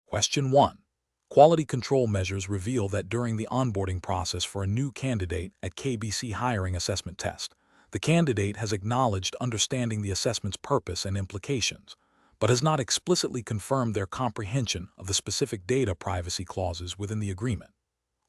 Question 1. Quality control measures reveal that during the onboarding process for a new candidate at KBC hiring assessment test, the candidate has acknowledged understanding the assessment's purpose and implications, but has not explicitly confirmed their comprehension of the specific data privacy clauses within the agreement.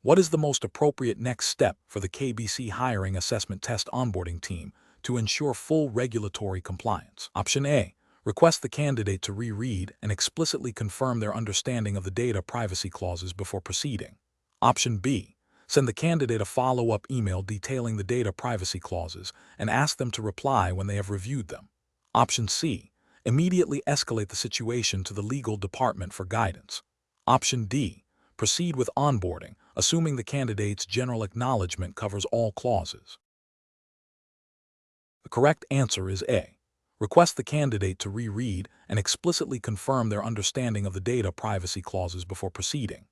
What is the most appropriate next step for the KBC hiring assessment test onboarding team to ensure full regulatory compliance? Option A. Request the candidate to reread and explicitly confirm their understanding of the data privacy clauses before proceeding. Option B. Send the candidate a follow-up email detailing the data privacy clauses and ask them to reply when they have reviewed them. Option C. Immediately escalate the situation to the legal department for guidance. Option D. Proceed with onboarding, assuming the candidate's general acknowledgement covers all clauses. The correct answer is A. Request the candidate to reread and explicitly confirm their understanding of the data privacy clauses before proceeding.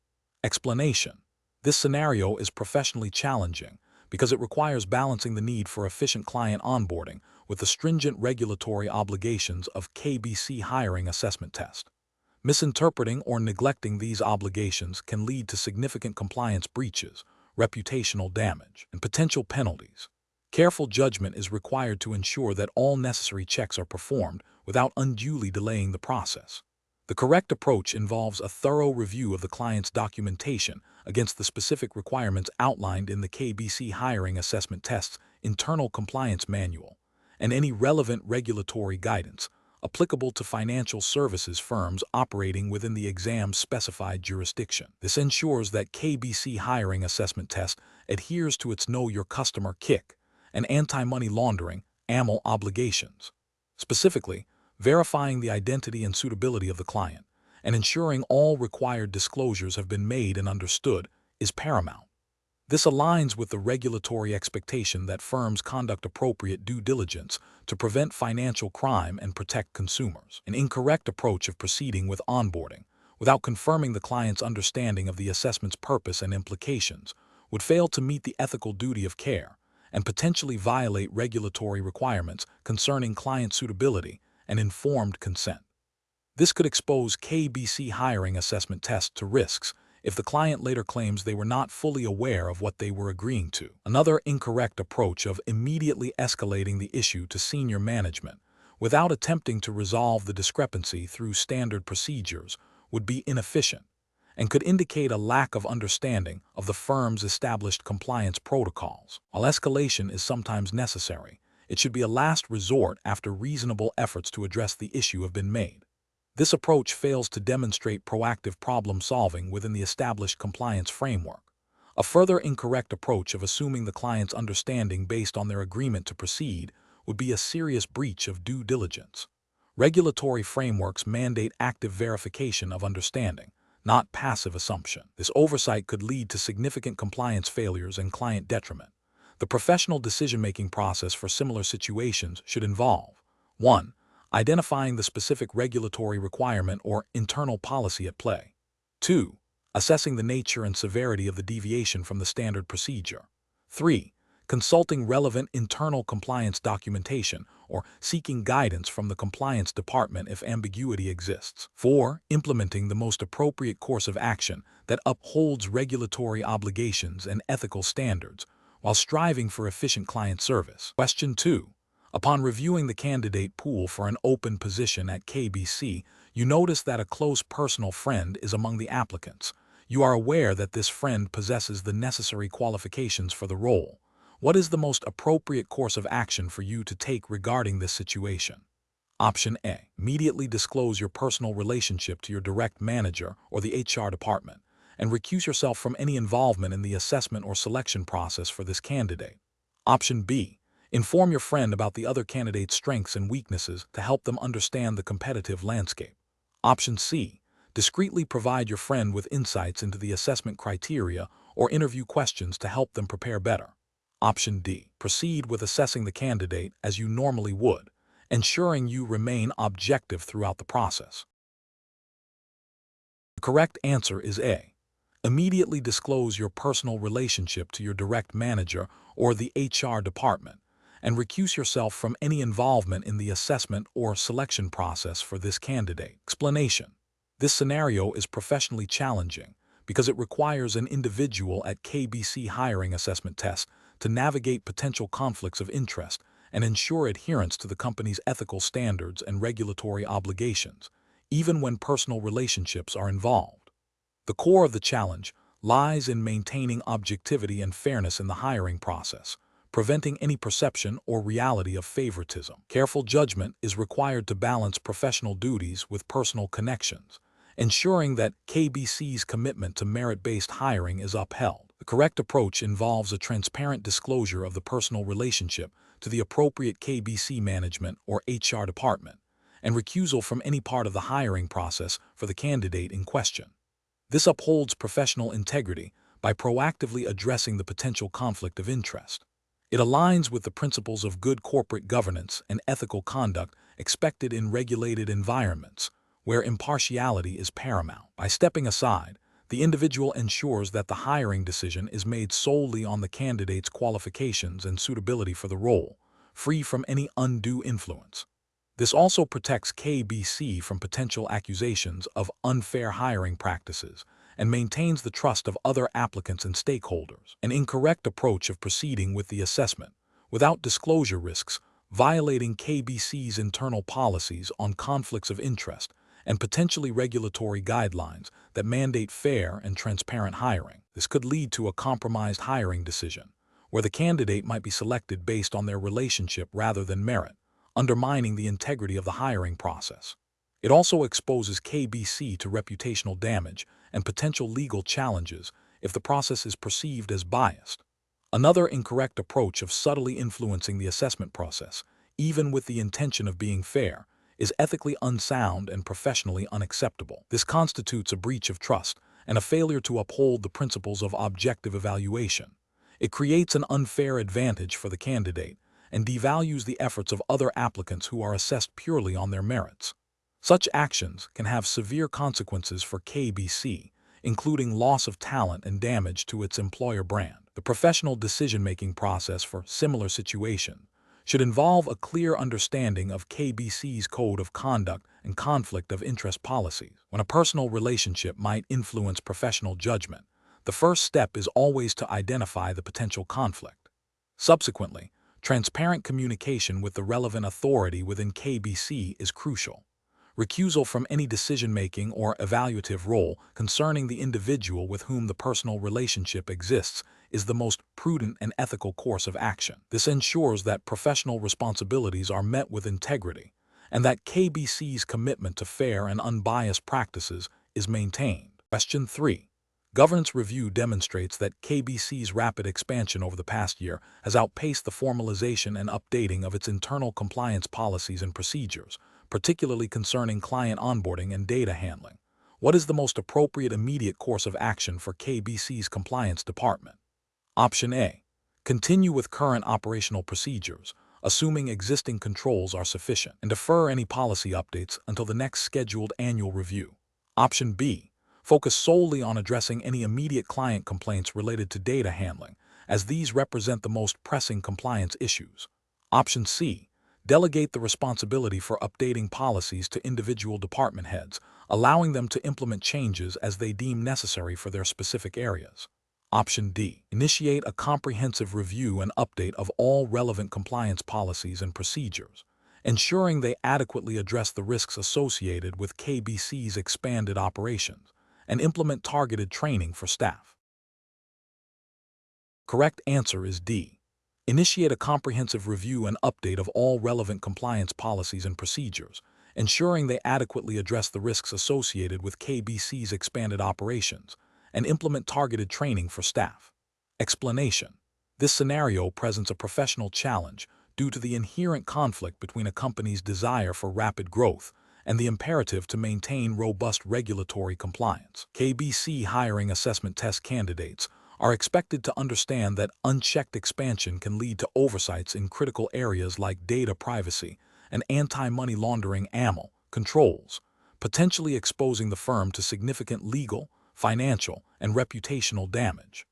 Explanation. This scenario is professionally challenging because it requires balancing the need for efficient client onboarding with the stringent regulatory obligations of KBC hiring assessment test. Misinterpreting or neglecting these obligations can lead to significant compliance breaches, reputational damage, and potential penalties. Careful judgment is required to ensure that all necessary checks are performed without unduly delaying the process. The correct approach involves a thorough review of the client's documentation against the specific requirements outlined in the KBC hiring assessment test's internal compliance manual and any relevant regulatory guidance applicable to financial services firms operating within the exam's specified jurisdiction. This ensures that KBC hiring assessment test adheres to its Know Your Customer (KIC) and anti-money laundering (AML) obligations. Specifically, verifying the identity and suitability of the client and ensuring all required disclosures have been made and understood is paramount. This aligns with the regulatory expectation that firms conduct appropriate due diligence to prevent financial crime and protect consumers. An incorrect approach of proceeding with onboarding without confirming the client's understanding of the assessment's purpose and implications would fail to meet the ethical duty of care and potentially violate regulatory requirements concerning client suitability and informed consent. This could expose KBC hiring assessment tests to risks if the client later claims they were not fully aware of what they were agreeing to. Another incorrect approach of immediately escalating the issue to senior management without attempting to resolve the discrepancy through standard procedures would be inefficient and could indicate a lack of understanding of the firm's established compliance protocols. While escalation is sometimes necessary, it should be a last resort after reasonable efforts to address the issue have been made. This approach fails to demonstrate proactive problem-solving within the established compliance framework. A further incorrect approach of assuming the client's understanding based on their agreement to proceed would be a serious breach of due diligence. Regulatory frameworks mandate active verification of understanding, not passive assumption. This oversight could lead to significant compliance failures and client detriment. The professional decision-making process for similar situations should involve 1. Identifying the specific regulatory requirement or internal policy at play. 2. Assessing the nature and severity of the deviation from the standard procedure. 3. Consulting relevant internal compliance documentation or seeking guidance from the compliance department if ambiguity exists. 4. Implementing the most appropriate course of action that upholds regulatory obligations and ethical standards while striving for efficient client service. Question 2. Upon reviewing the candidate pool for an open position at KBC, you notice that a close personal friend is among the applicants. You are aware that this friend possesses the necessary qualifications for the role. What is the most appropriate course of action for you to take regarding this situation? Option A. Immediately disclose your personal relationship to your direct manager or the HR department, and recuse yourself from any involvement in the assessment or selection process for this candidate. Option B. Inform your friend about the other candidate's strengths and weaknesses to help them understand the competitive landscape. Option C. Discreetly provide your friend with insights into the assessment criteria or interview questions to help them prepare better. Option D. Proceed with assessing the candidate as you normally would, ensuring you remain objective throughout the process. The correct answer is A. Immediately disclose your personal relationship to your direct manager or the HR department, and recuse yourself from any involvement in the assessment or selection process for this candidate. Explanation. This scenario is professionally challenging because it requires an individual at KBC hiring assessment test to navigate potential conflicts of interest and ensure adherence to the company's ethical standards and regulatory obligations, even when personal relationships are involved. The core of the challenge lies in maintaining objectivity and fairness in the hiring process, preventing any perception or reality of favoritism. Careful judgment is required to balance professional duties with personal connections, ensuring that KBC's commitment to merit-based hiring is upheld. The correct approach involves a transparent disclosure of the personal relationship to the appropriate KBC management or HR department, and recusal from any part of the hiring process for the candidate in question. This upholds professional integrity by proactively addressing the potential conflict of interest. It aligns with the principles of good corporate governance and ethical conduct expected in regulated environments, where impartiality is paramount. By stepping aside, the individual ensures that the hiring decision is made solely on the candidate's qualifications and suitability for the role, free from any undue influence. This also protects KBC from potential accusations of unfair hiring practices and maintains the trust of other applicants and stakeholders. An incorrect approach of proceeding with the assessment without disclosure risks violating KBC's internal policies on conflicts of interest and potentially regulatory guidelines that mandate fair and transparent hiring. This could lead to a compromised hiring decision, where the candidate might be selected based on their relationship rather than merit, undermining the integrity of the hiring process. It also exposes KBC to reputational damage and potential legal challenges if the process is perceived as biased. Another incorrect approach of subtly influencing the assessment process, even with the intention of being fair, is ethically unsound and professionally unacceptable. This constitutes a breach of trust and a failure to uphold the principles of objective evaluation. It creates an unfair advantage for the candidate and devalues the efforts of other applicants who are assessed purely on their merits. Such actions can have severe consequences for KBC, including loss of talent and damage to its employer brand. The professional decision-making process for similar situations should involve a clear understanding of KBC's code of conduct and conflict of interest policies. When a personal relationship might influence professional judgment, the first step is always to identify the potential conflict. Subsequently, transparent communication with the relevant authority within KBC is crucial. Recusal from any decision-making or evaluative role concerning the individual with whom the personal relationship exists is the most prudent and ethical course of action. This ensures that professional responsibilities are met with integrity and that KBC's commitment to fair and unbiased practices is maintained. Question 3. Governance review demonstrates that KBC's rapid expansion over the past year has outpaced the formalization and updating of its internal compliance policies and procedures, particularly concerning client onboarding and data handling. What is the most appropriate immediate course of action for KBC's compliance department? Option A. Continue with current operational procedures, assuming existing controls are sufficient, and defer any policy updates until the next scheduled annual review. Option B. Focus solely on addressing any immediate client complaints related to data handling, as these represent the most pressing compliance issues. Option C. Delegate the responsibility for updating policies to individual department heads, allowing them to implement changes as they deem necessary for their specific areas. Option D. Initiate a comprehensive review and update of all relevant compliance policies and procedures, ensuring they adequately address the risks associated with KBC's expanded operations, and implement targeted training for staff. Correct answer is D. Initiate a comprehensive review and update of all relevant compliance policies and procedures, ensuring they adequately address the risks associated with KBC's expanded operations, and implement targeted training for staff. Explanation. This scenario presents a professional challenge due to the inherent conflict between a company's desire for rapid growth and the imperative to maintain robust regulatory compliance. KBC hiring assessment test candidates are expected to understand that unchecked expansion can lead to oversights in critical areas like data privacy and anti-money laundering AML controls, potentially exposing the firm to significant legal, financial, and reputational damage.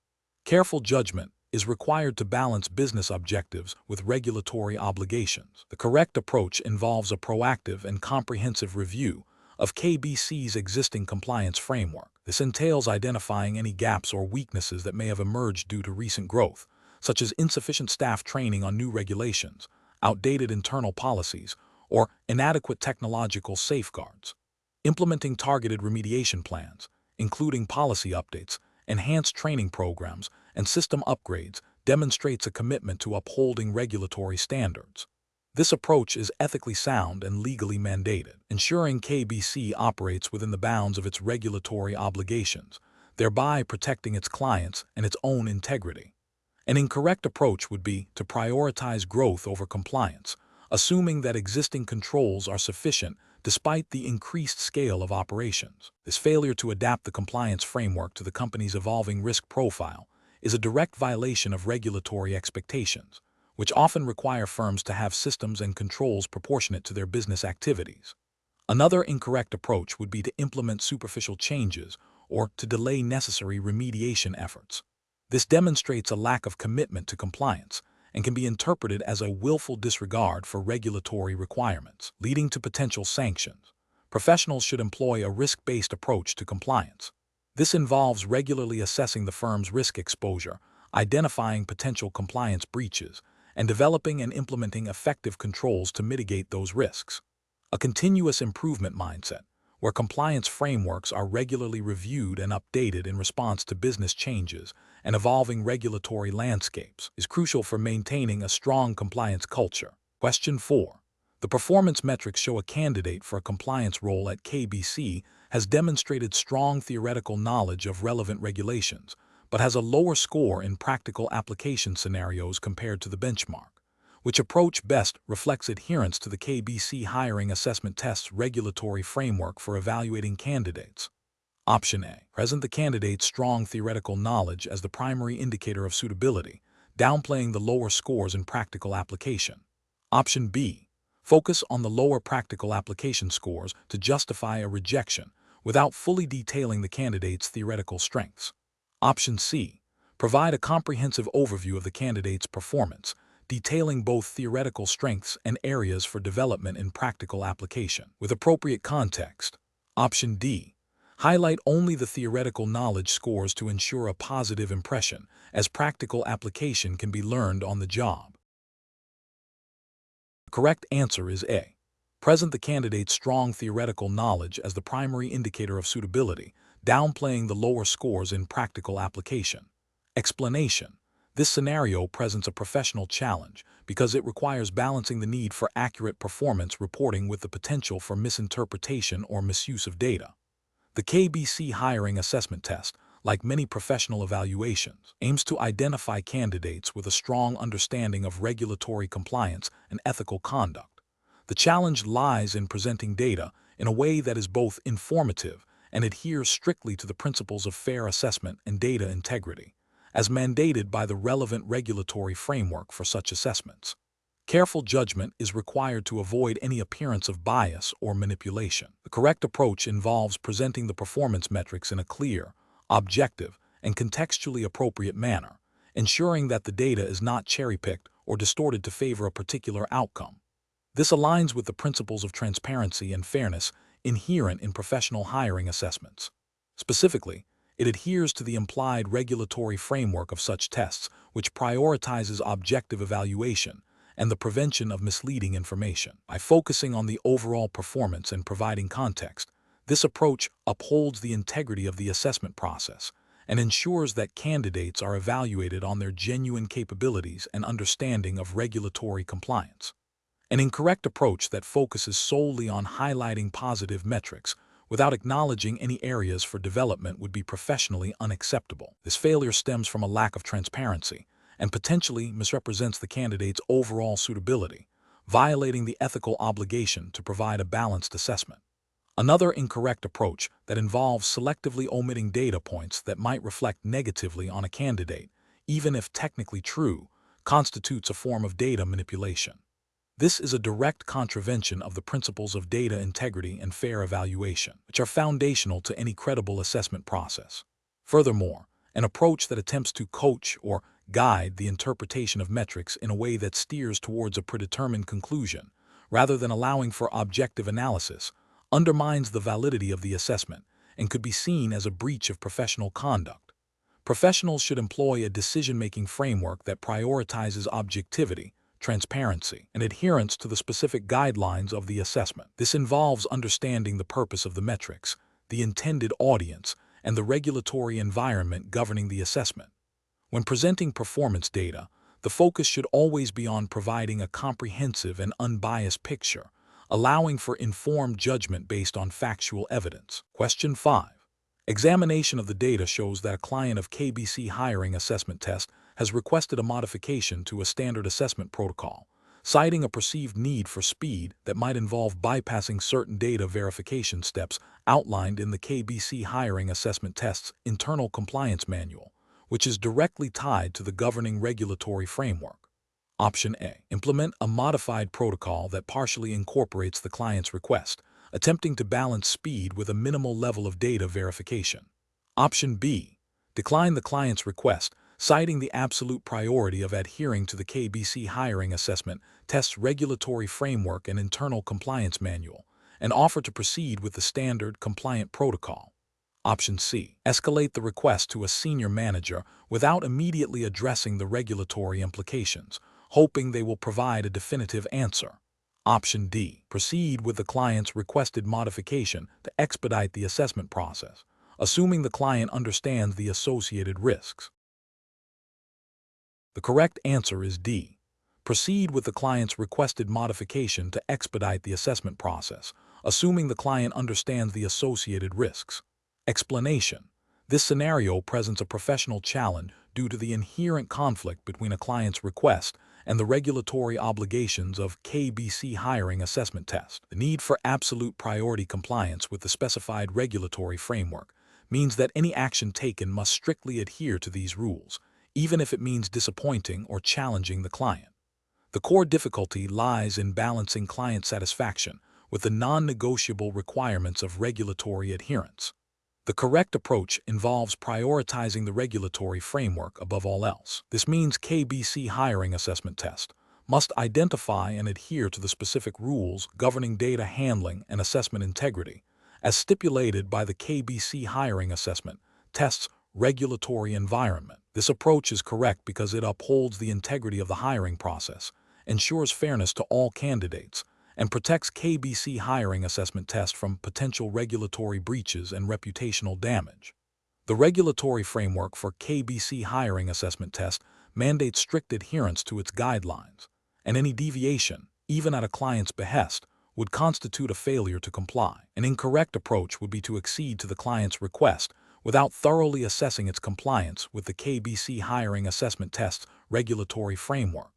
Careful judgment is required to balance business objectives with regulatory obligations. The correct approach involves a proactive and comprehensive review of KBC's existing compliance framework. This entails identifying any gaps or weaknesses that may have emerged due to recent growth, such as insufficient staff training on new regulations, outdated internal policies, or inadequate technological safeguards. Implementing targeted remediation plans, including policy updates, enhanced training programs, and system upgrades, demonstrates a commitment to upholding regulatory standards. This approach is ethically sound and legally mandated, ensuring KBC operates within the bounds of its regulatory obligations, thereby protecting its clients and its own integrity. An incorrect approach would be to prioritize growth over compliance, assuming that existing controls are sufficient despite the increased scale of operations. This failure to adapt the compliance framework to the company's evolving risk profile is a direct violation of regulatory expectations, which often require firms to have systems and controls proportionate to their business activities. Another incorrect approach would be to implement superficial changes or to delay necessary remediation efforts. This demonstrates a lack of commitment to compliance and can be interpreted as a willful disregard for regulatory requirements, leading to potential sanctions. Professionals should employ a risk-based approach to compliance. This involves regularly assessing the firm's risk exposure, identifying potential compliance breaches, and developing and implementing effective controls to mitigate those risks. A continuous improvement mindset, where compliance frameworks are regularly reviewed and updated in response to business changes and evolving regulatory landscapes, is crucial for maintaining a strong compliance culture. Question 4. The performance metrics show a candidate for a compliance role at KBC has demonstrated strong theoretical knowledge of relevant regulations, but has a lower score in practical application scenarios compared to the benchmark. Which approach best reflects adherence to the KBC hiring assessment test's regulatory framework for evaluating candidates? Option A. Present the candidate's strong theoretical knowledge as the primary indicator of suitability, downplaying the lower scores in practical application. Option B. Focus on the lower practical application scores to justify a rejection without fully detailing the candidate's theoretical strengths. Option C. Provide a comprehensive overview of the candidate's performance, detailing both theoretical strengths and areas for development in practical application, with appropriate context. Option D. Highlight only the theoretical knowledge scores to ensure a positive impression, as practical application can be learned on the job. The correct answer is A. Present the candidate's strong theoretical knowledge as the primary indicator of suitability, downplaying the lower scores in practical application. Explanation. This scenario presents a professional challenge because it requires balancing the need for accurate performance reporting with the potential for misinterpretation or misuse of data. The KBC hiring assessment test, like many professional evaluations, aims to identify candidates with a strong understanding of regulatory compliance and ethical conduct. The challenge lies in presenting data in a way that is both informative and adheres strictly to the principles of fair assessment and data integrity, as mandated by the relevant regulatory framework for such assessments. Careful judgment is required to avoid any appearance of bias or manipulation. The correct approach involves presenting the performance metrics in a clear, objective, and contextually appropriate manner, ensuring that the data is not cherry-picked or distorted to favor a particular outcome. This aligns with the principles of transparency and fairness inherent in professional hiring assessments. Specifically, it adheres to the implied regulatory framework of such tests, which prioritizes objective evaluation and the prevention of misleading information. By focusing on the overall performance and providing context, this approach upholds the integrity of the assessment process and ensures that candidates are evaluated on their genuine capabilities and understanding of regulatory compliance. An incorrect approach that focuses solely on highlighting positive metrics without acknowledging any areas for development would be professionally unacceptable. This failure stems from a lack of transparency and potentially misrepresents the candidate's overall suitability, violating the ethical obligation to provide a balanced assessment. Another incorrect approach that involves selectively omitting data points that might reflect negatively on a candidate, even if technically true, constitutes a form of data manipulation. This is a direct contravention of the principles of data integrity and fair evaluation, which are foundational to any credible assessment process. Furthermore, an approach that attempts to coach or guide the interpretation of metrics in a way that steers towards a predetermined conclusion, rather than allowing for objective analysis, undermines the validity of the assessment and could be seen as a breach of professional conduct. Professionals should employ a decision-making framework that prioritizes objectivity, transparency, and adherence to the specific guidelines of the assessment. This involves understanding the purpose of the metrics, the intended audience, and the regulatory environment governing the assessment. When presenting performance data, the focus should always be on providing a comprehensive and unbiased picture, allowing for informed judgment based on factual evidence. Question 5. Examination of the data shows that a client of KBC hiring assessment test has requested a modification to a standard assessment protocol, citing a perceived need for speed that might involve bypassing certain data verification steps outlined in the KBC hiring assessment test's internal compliance manual, which is directly tied to the governing regulatory framework. Option A. Implement a modified protocol that partially incorporates the client's request, attempting to balance speed with a minimal level of data verification. Option B. Decline the client's request, citing the absolute priority of adhering to the KBC hiring assessment test's regulatory framework and internal compliance manual, and offer to proceed with the standard compliant protocol. Option C. Escalate the request to a senior manager without immediately addressing the regulatory implications, hoping they will provide a definitive answer. Option D. Proceed with the client's requested modification to expedite the assessment process, assuming the client understands the associated risks. The correct answer is D. Proceed with the client's requested modification to expedite the assessment process, assuming the client understands the associated risks. Explanation. This scenario presents a professional challenge due to the inherent conflict between a client's request and the regulatory obligations of KBC hiring assessment test. The need for absolute priority compliance with the specified regulatory framework means that any action taken must strictly adhere to these rules, even if it means disappointing or challenging the client. The core difficulty lies in balancing client satisfaction with the non-negotiable requirements of regulatory adherence. The correct approach involves prioritizing the regulatory framework above all else. This means KBC hiring assessment test must identify and adhere to the specific rules governing data handling and assessment integrity, as stipulated by the KBC hiring assessment test's regulatory environment. This approach is correct because it upholds the integrity of the hiring process, ensures fairness to all candidates, and protects KBC hiring assessment test from potential regulatory breaches and reputational damage. The regulatory framework for KBC hiring assessment test mandates strict adherence to its guidelines, and any deviation, even at a client's behest, would constitute a failure to comply. An incorrect approach would be to accede to the client's request without thoroughly assessing its compliance with the KBC hiring assessment test's regulatory framework.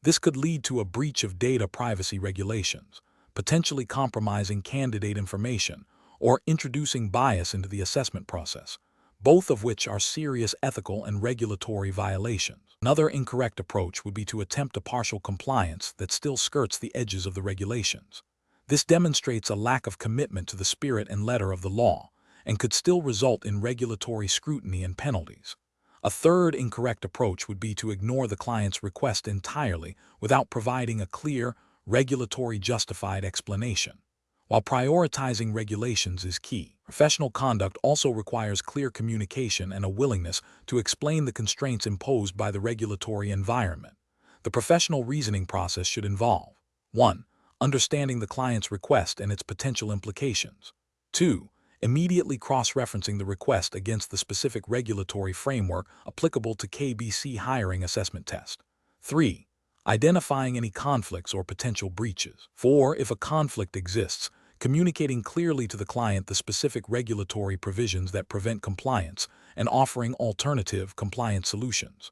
This could lead to a breach of data privacy regulations, potentially compromising candidate information, or introducing bias into the assessment process, both of which are serious ethical and regulatory violations. Another incorrect approach would be to attempt a partial compliance that still skirts the edges of the regulations. This demonstrates a lack of commitment to the spirit and letter of the law, and could still result in regulatory scrutiny and penalties. A third incorrect approach would be to ignore the client's request entirely without providing a clear, regulatory justified explanation. While prioritizing regulations is key, professional conduct also requires clear communication and a willingness to explain the constraints imposed by the regulatory environment. The professional reasoning process should involve 1. Understanding the client's request and its potential implications. 2. Immediately cross-referencing the request against the specific regulatory framework applicable to KBC hiring assessment test. 3. Identifying any conflicts or potential breaches. 4. If a conflict exists, communicating clearly to the client the specific regulatory provisions that prevent compliance and offering alternative compliance solutions.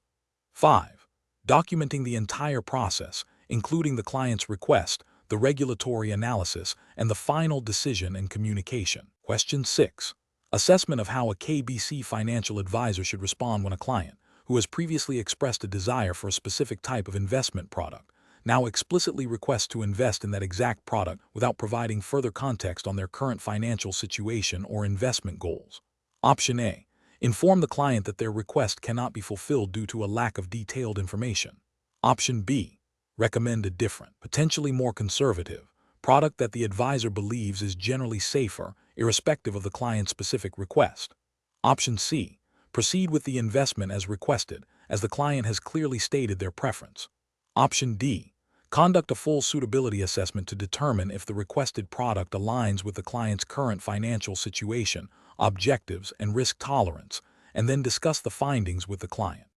5. Documenting the entire process, including the client's request, the regulatory analysis, and the final decision and communication. Question 6. Assessment of how a KBC financial advisor should respond when a client, who has previously expressed a desire for a specific type of investment product, now explicitly requests to invest in that exact product without providing further context on their current financial situation or investment goals. Option A. Inform the client that their request cannot be fulfilled due to a lack of detailed information. Option B. Recommend a different, potentially more conservative, product that the advisor believes is generally safer, irrespective of the client's specific request. Option C. Proceed with the investment as requested, as the client has clearly stated their preference. Option D. Conduct a full suitability assessment to determine if the requested product aligns with the client's current financial situation, objectives, and risk tolerance, and then discuss the findings with the client.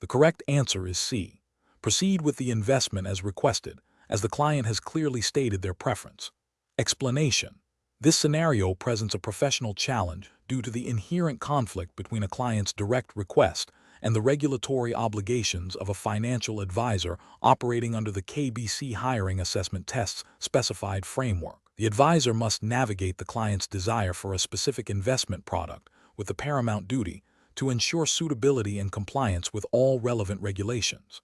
The correct answer is C. Proceed with the investment as requested, as the client has clearly stated their preference. Explanation. This scenario presents a professional challenge due to the inherent conflict between a client's direct request and the regulatory obligations of a financial advisor operating under the KBC hiring assessment test's specified framework. The advisor must navigate the client's desire for a specific investment product with the paramount duty to ensure suitability and compliance with all relevant regulations.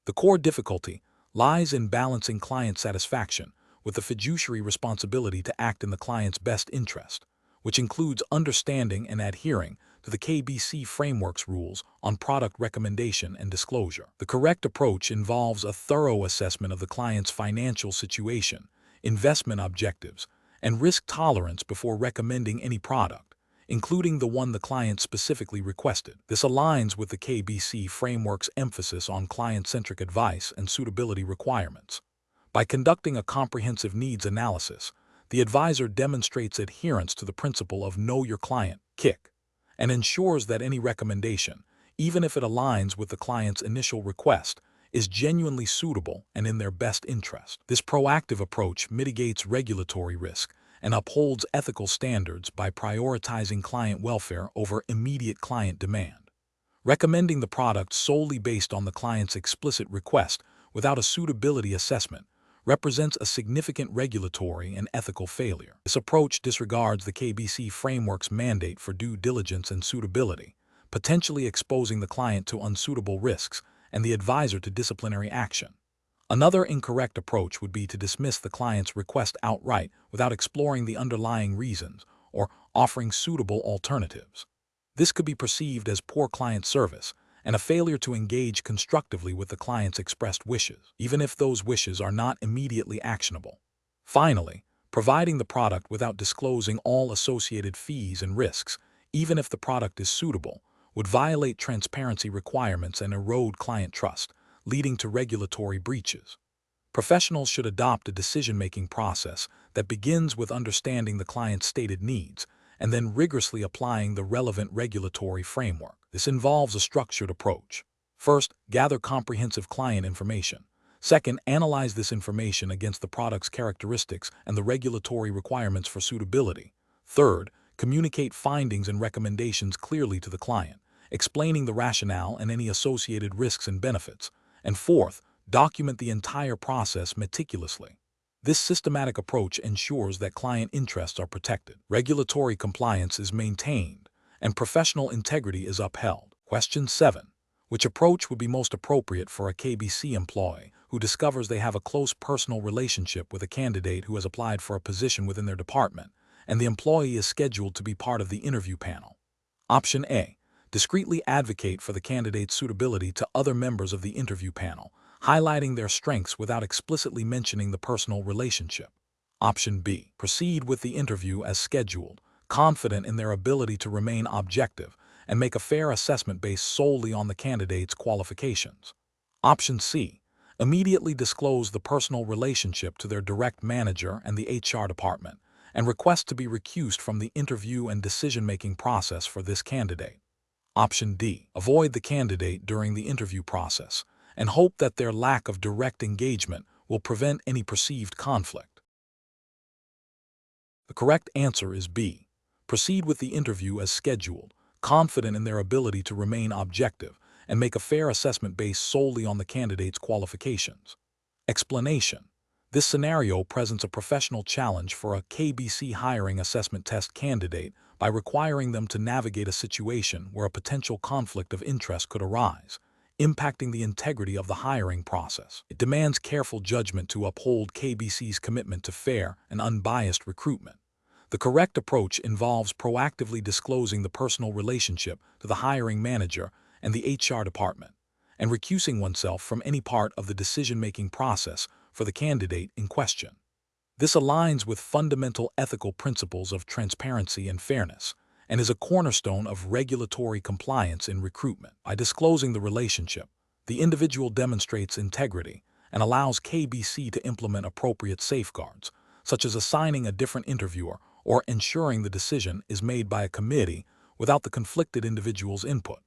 The core difficulty lies in balancing client satisfaction with the fiduciary responsibility to act in the client's best interest, which includes understanding and adhering to the KBC framework's rules on product recommendation and disclosure. The correct approach involves a thorough assessment of the client's financial situation, investment objectives, and risk tolerance before recommending any product, including the one the client specifically requested. This aligns with the KBC framework's emphasis on client-centric advice and suitability requirements. By conducting a comprehensive needs analysis, the advisor demonstrates adherence to the principle of Know Your Client, KIC, and ensures that any recommendation, even if it aligns with the client's initial request, is genuinely suitable and in their best interest. This proactive approach mitigates regulatory risk and upholds ethical standards by prioritizing client welfare over immediate client demand. Recommending the product solely based on the client's explicit request without a suitability assessment represents a significant regulatory and ethical failure. This approach disregards the KBC framework's mandate for due diligence and suitability, potentially exposing the client to unsuitable risks and the advisor to disciplinary action. Another incorrect approach would be to dismiss the client's request outright without exploring the underlying reasons or offering suitable alternatives. This could be perceived as poor client service and a failure to engage constructively with the client's expressed wishes, even if those wishes are not immediately actionable. Finally, providing the product without disclosing all associated fees and risks, even if the product is suitable, would violate transparency requirements and erode client trust, leading to regulatory breaches. Professionals should adopt a decision-making process that begins with understanding the client's stated needs and then rigorously applying the relevant regulatory framework. This involves a structured approach. First, gather comprehensive client information. Second, analyze this information against the product's characteristics and the regulatory requirements for suitability. Third, communicate findings and recommendations clearly to the client, explaining the rationale and any associated risks and benefits. And fourth, document the entire process meticulously. This systematic approach ensures that client interests are protected, regulatory compliance is maintained, and professional integrity is upheld. Question 7. Which approach would be most appropriate for a KBC employee who discovers they have a close personal relationship with a candidate who has applied for a position within their department, and the employee is scheduled to be part of the interview panel? Option A. Discreetly advocate for the candidate's suitability to other members of the interview panel, highlighting their strengths without explicitly mentioning the personal relationship. Option B. Proceed with the interview as scheduled, confident in their ability to remain objective and make a fair assessment based solely on the candidate's qualifications. Option C. Immediately disclose the personal relationship to their direct manager and the HR department, and request to be recused from the interview and decision-making process for this candidate. Option D. Avoid the candidate during the interview process and hope that their lack of direct engagement will prevent any perceived conflict. The correct answer is B. Proceed with the interview as scheduled, confident in their ability to remain objective and make a fair assessment based solely on the candidate's qualifications. Explanation. This scenario presents a professional challenge for a KBC hiring assessment test candidate by requiring them to navigate a situation where a potential conflict of interest could arise, impacting the integrity of the hiring process. It demands careful judgment to uphold KBC's commitment to fair and unbiased recruitment. The correct approach involves proactively disclosing the personal relationship to the hiring manager and the HR department, and recusing oneself from any part of the decision-making process for the candidate in question. This aligns with fundamental ethical principles of transparency and fairness, and is a cornerstone of regulatory compliance in recruitment. By disclosing the relationship, the individual demonstrates integrity and allows KBC to implement appropriate safeguards, such as assigning a different interviewer or ensuring the decision is made by a committee without the conflicted individual's input.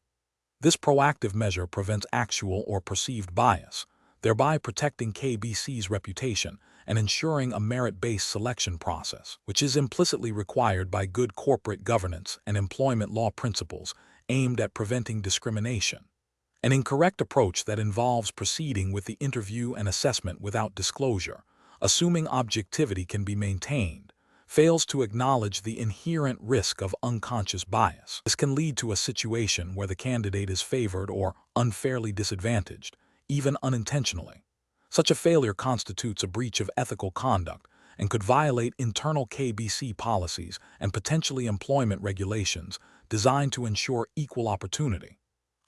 This proactive measure prevents actual or perceived bias, thereby protecting KBC's reputation and ensuring a merit-based selection process, which is implicitly required by good corporate governance and employment law principles aimed at preventing discrimination. An incorrect approach that involves proceeding with the interview and assessment without disclosure, assuming objectivity can be maintained, fails to acknowledge the inherent risk of unconscious bias. This can lead to a situation where the candidate is favored or unfairly disadvantaged, even unintentionally. Such a failure constitutes a breach of ethical conduct and could violate internal KBC policies and potentially employment regulations designed to ensure equal opportunity.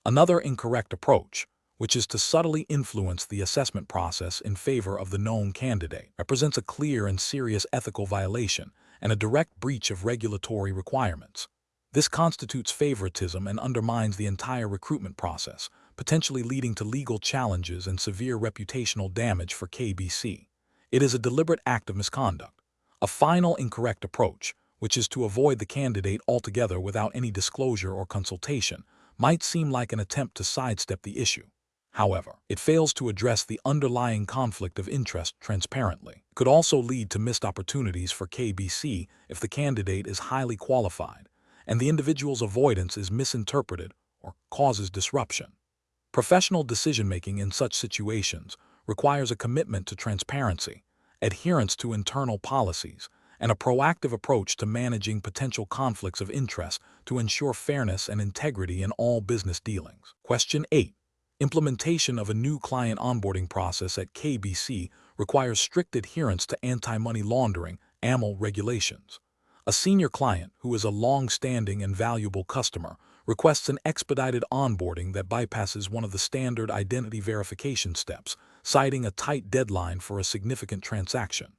Another incorrect approach, which is to subtly influence the assessment process in favor of the known candidate, represents a clear and serious ethical violation and a direct breach of regulatory requirements. This constitutes favoritism and undermines the entire recruitment process, potentially leading to legal challenges and severe reputational damage for KBC. It is a deliberate act of misconduct. A final incorrect approach, which is to avoid the candidate altogether without any disclosure or consultation, might seem like an attempt to sidestep the issue. However, it fails to address the underlying conflict of interest transparently. It could also lead to missed opportunities for KBC if the candidate is highly qualified and the individual's avoidance is misinterpreted or causes disruption. Professional decision-making in such situations requires a commitment to transparency, adherence to internal policies, and a proactive approach to managing potential conflicts of interest to ensure fairness and integrity in all business dealings. Question 8. Implementation of a new client onboarding process at KBC requires strict adherence to anti-money laundering (AML) regulations. A senior client, who is a long-standing and valuable customer, requests an expedited onboarding that bypasses one of the standard identity verification steps, citing a tight deadline for a significant transaction.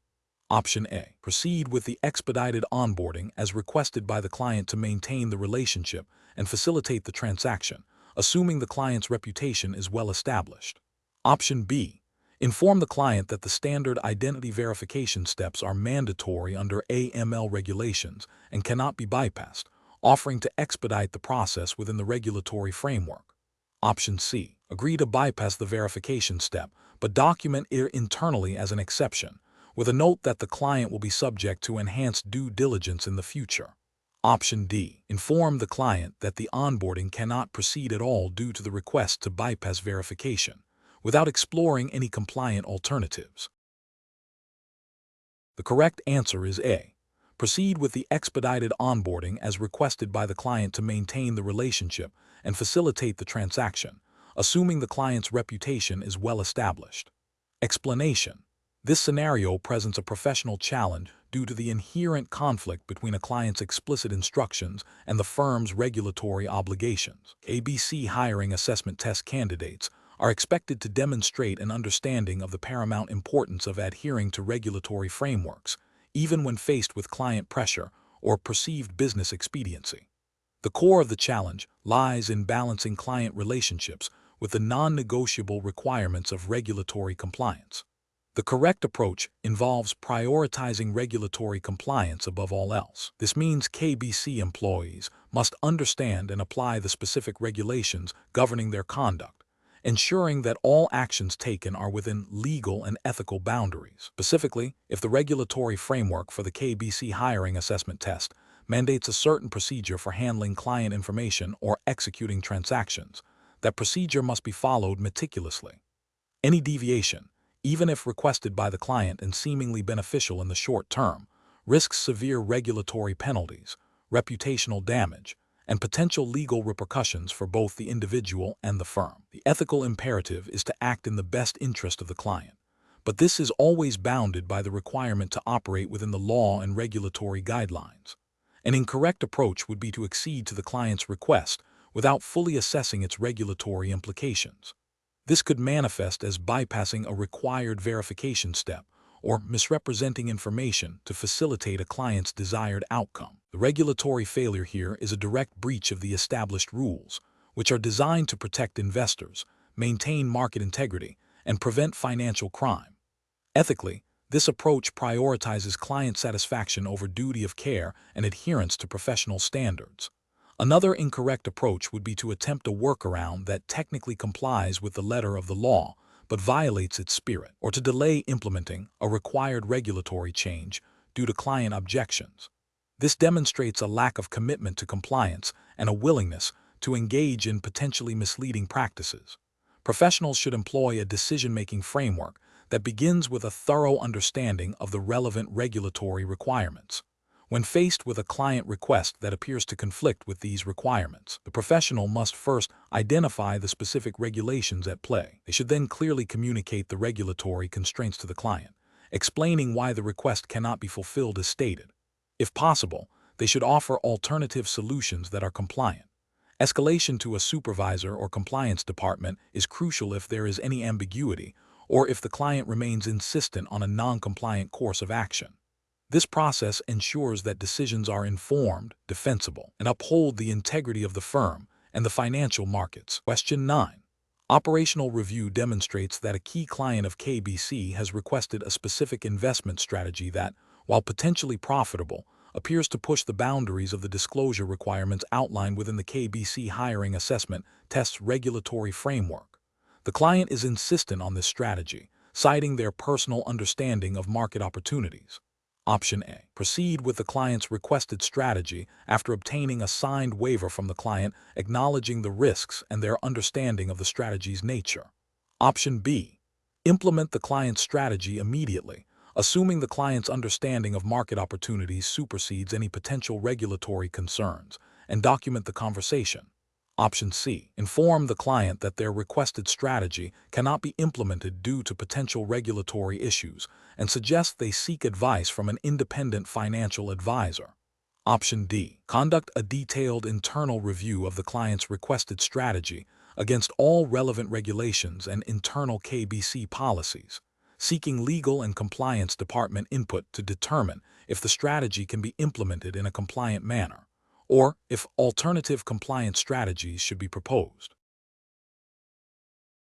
Option A. Proceed with the expedited onboarding as requested by the client to maintain the relationship and facilitate the transaction, assuming the client's reputation is well established. Option B. Inform the client that the standard identity verification steps are mandatory under AML regulations and cannot be bypassed, offering to expedite the process within the regulatory framework. Option C. Agree to bypass the verification step, but document it internally as an exception, with a note that the client will be subject to enhanced due diligence in the future. Option D. Inform the client that the onboarding cannot proceed at all due to the request to bypass verification, without exploring any compliant alternatives. The correct answer is A. Proceed with the expedited onboarding as requested by the client to maintain the relationship and facilitate the transaction, assuming the client's reputation is well established. Explanation. This scenario presents a professional challenge due to the inherent conflict between a client's explicit instructions and the firm's regulatory obligations. KBC hiring assessment test candidates are expected to demonstrate an understanding of the paramount importance of adhering to regulatory frameworks, even when faced with client pressure or perceived business expediency. The core of the challenge lies in balancing client relationships with the non-negotiable requirements of regulatory compliance. The correct approach involves prioritizing regulatory compliance above all else. This means KBC employees must understand and apply the specific regulations governing their conduct, ensuring that all actions taken are within legal and ethical boundaries. Specifically, if the regulatory framework for the KBC hiring assessment test mandates a certain procedure for handling client information or executing transactions, that procedure must be followed meticulously. Any deviation, even if requested by the client and seemingly beneficial in the short term, risks severe regulatory penalties, reputational damage, and potential legal repercussions for both the individual and the firm. The ethical imperative is to act in the best interest of the client, but this is always bounded by the requirement to operate within the law and regulatory guidelines. An incorrect approach would be to accede to the client's request without fully assessing its regulatory implications. This could manifest as bypassing a required verification step or misrepresenting information to facilitate a client's desired outcome. The regulatory failure here is a direct breach of the established rules, which are designed to protect investors, maintain market integrity, and prevent financial crime. Ethically, this approach prioritizes client satisfaction over duty of care and adherence to professional standards. Another incorrect approach would be to attempt a workaround that technically complies with the letter of the law but violates its spirit, or to delay implementing a required regulatory change due to client objections. This demonstrates a lack of commitment to compliance and a willingness to engage in potentially misleading practices. Professionals should employ a decision-making framework that begins with a thorough understanding of the relevant regulatory requirements. When faced with a client request that appears to conflict with these requirements, the professional must first identify the specific regulations at play. They should then clearly communicate the regulatory constraints to the client, explaining why the request cannot be fulfilled as stated. If possible, they should offer alternative solutions that are compliant. Escalation to a supervisor or compliance department is crucial if there is any ambiguity or if the client remains insistent on a non-compliant course of action. This process ensures that decisions are informed, defensible, and uphold the integrity of the firm and the financial markets. Question 9. Operational review demonstrates that a key client of KBC has requested a specific investment strategy that, while potentially profitable, appears to push the boundaries of the disclosure requirements outlined within the KBC hiring assessment test's regulatory framework. The client is insistent on this strategy, citing their personal understanding of market opportunities. Option A. Proceed with the client's requested strategy after obtaining a signed waiver from the client acknowledging the risks and their understanding of the strategy's nature. Option B. Implement the client's strategy immediately, assuming the client's understanding of market opportunities supersedes any potential regulatory concerns, and document the conversation. Option C. Inform the client that their requested strategy cannot be implemented due to potential regulatory issues and suggest they seek advice from an independent financial advisor. Option D. Conduct a detailed internal review of the client's requested strategy against all relevant regulations and internal KBC policies, seeking legal and compliance department input to determine if the strategy can be implemented in a compliant manner, or if alternative compliance strategies should be proposed.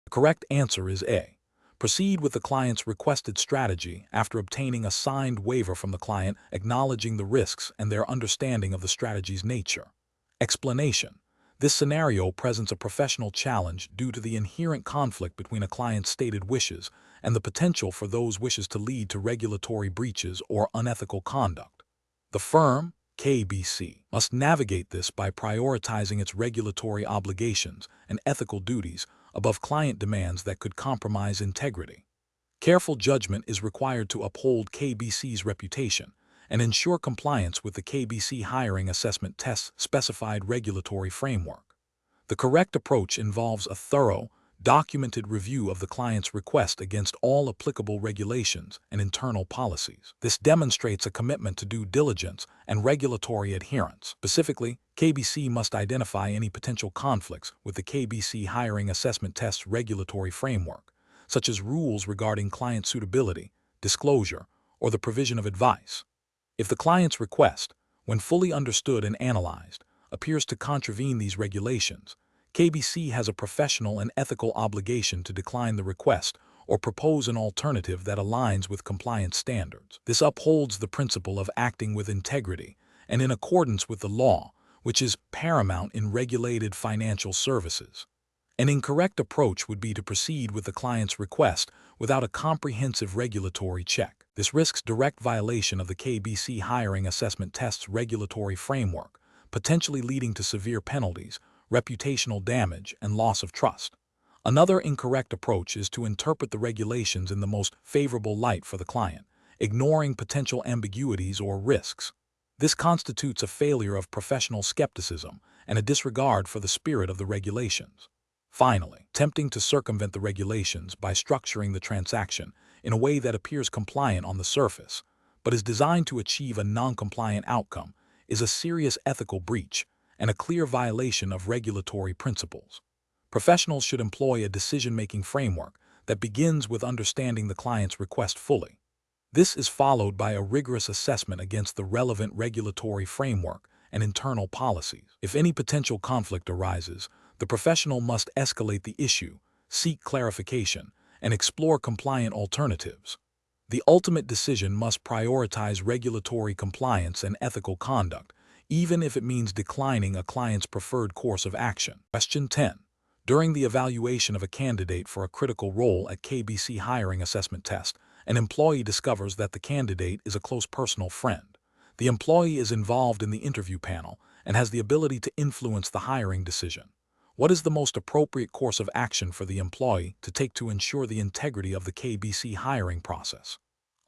The correct answer is A. Proceed with the client's requested strategy after obtaining a signed waiver from the client acknowledging the risks and their understanding of the strategy's nature. Explanation. This scenario presents a professional challenge due to the inherent conflict between a client's stated wishes and the potential for those wishes to lead to regulatory breaches or unethical conduct. The firm, KBC, must navigate this by prioritizing its regulatory obligations and ethical duties above client demands that could compromise integrity. Careful judgment is required to uphold KBC's reputation and ensure compliance with the KBC hiring assessment test's specified regulatory framework. The correct approach involves a thorough, documented review of the client's request against all applicable regulations and internal policies. This demonstrates a commitment to due diligence and regulatory adherence. Specifically, KBC must identify any potential conflicts with the KBC hiring assessment test's regulatory framework, such as rules regarding client suitability, disclosure, or the provision of advice. If the client's request, when fully understood and analyzed, appears to contravene these regulations, KBC has a professional and ethical obligation to decline the request or propose an alternative that aligns with compliance standards. This upholds the principle of acting with integrity and in accordance with the law, which is paramount in regulated financial services. An incorrect approach would be to proceed with the client's request without a comprehensive regulatory check. This risks direct violation of the KBC hiring assessment test's regulatory framework, potentially leading to severe penalties, reputational damage, and loss of trust. Another incorrect approach is to interpret the regulations in the most favorable light for the client, ignoring potential ambiguities or risks. This constitutes a failure of professional skepticism and a disregard for the spirit of the regulations. Finally, attempting to circumvent the regulations by structuring the transaction in a way that appears compliant on the surface, but is designed to achieve a non-compliant outcome, is a serious ethical breach and a clear violation of regulatory principles. Professionals should employ a decision-making framework that begins with understanding the client's request fully. This is followed by a rigorous assessment against the relevant regulatory framework and internal policies. If any potential conflict arises, the professional must escalate the issue, seek clarification, and explore compliant alternatives. The ultimate decision must prioritize regulatory compliance and ethical conduct, even if it means declining a client's preferred course of action. Question 10. During the evaluation of a candidate for a critical role at KBC hiring assessment test, an employee discovers that the candidate is a close personal friend. The employee is involved in the interview panel and has the ability to influence the hiring decision. What is the most appropriate course of action for the employee to take to ensure the integrity of the KBC hiring process?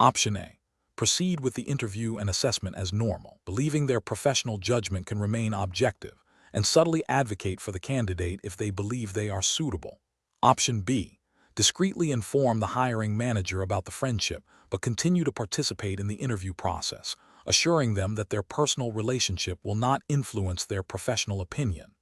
Option A. Proceed with the interview and assessment as normal, believing their professional judgment can remain objective, and subtly advocate for the candidate if they believe they are suitable. Option B. Discreetly inform the hiring manager about the friendship, but continue to participate in the interview process, assuring them that their personal relationship will not influence their professional opinion.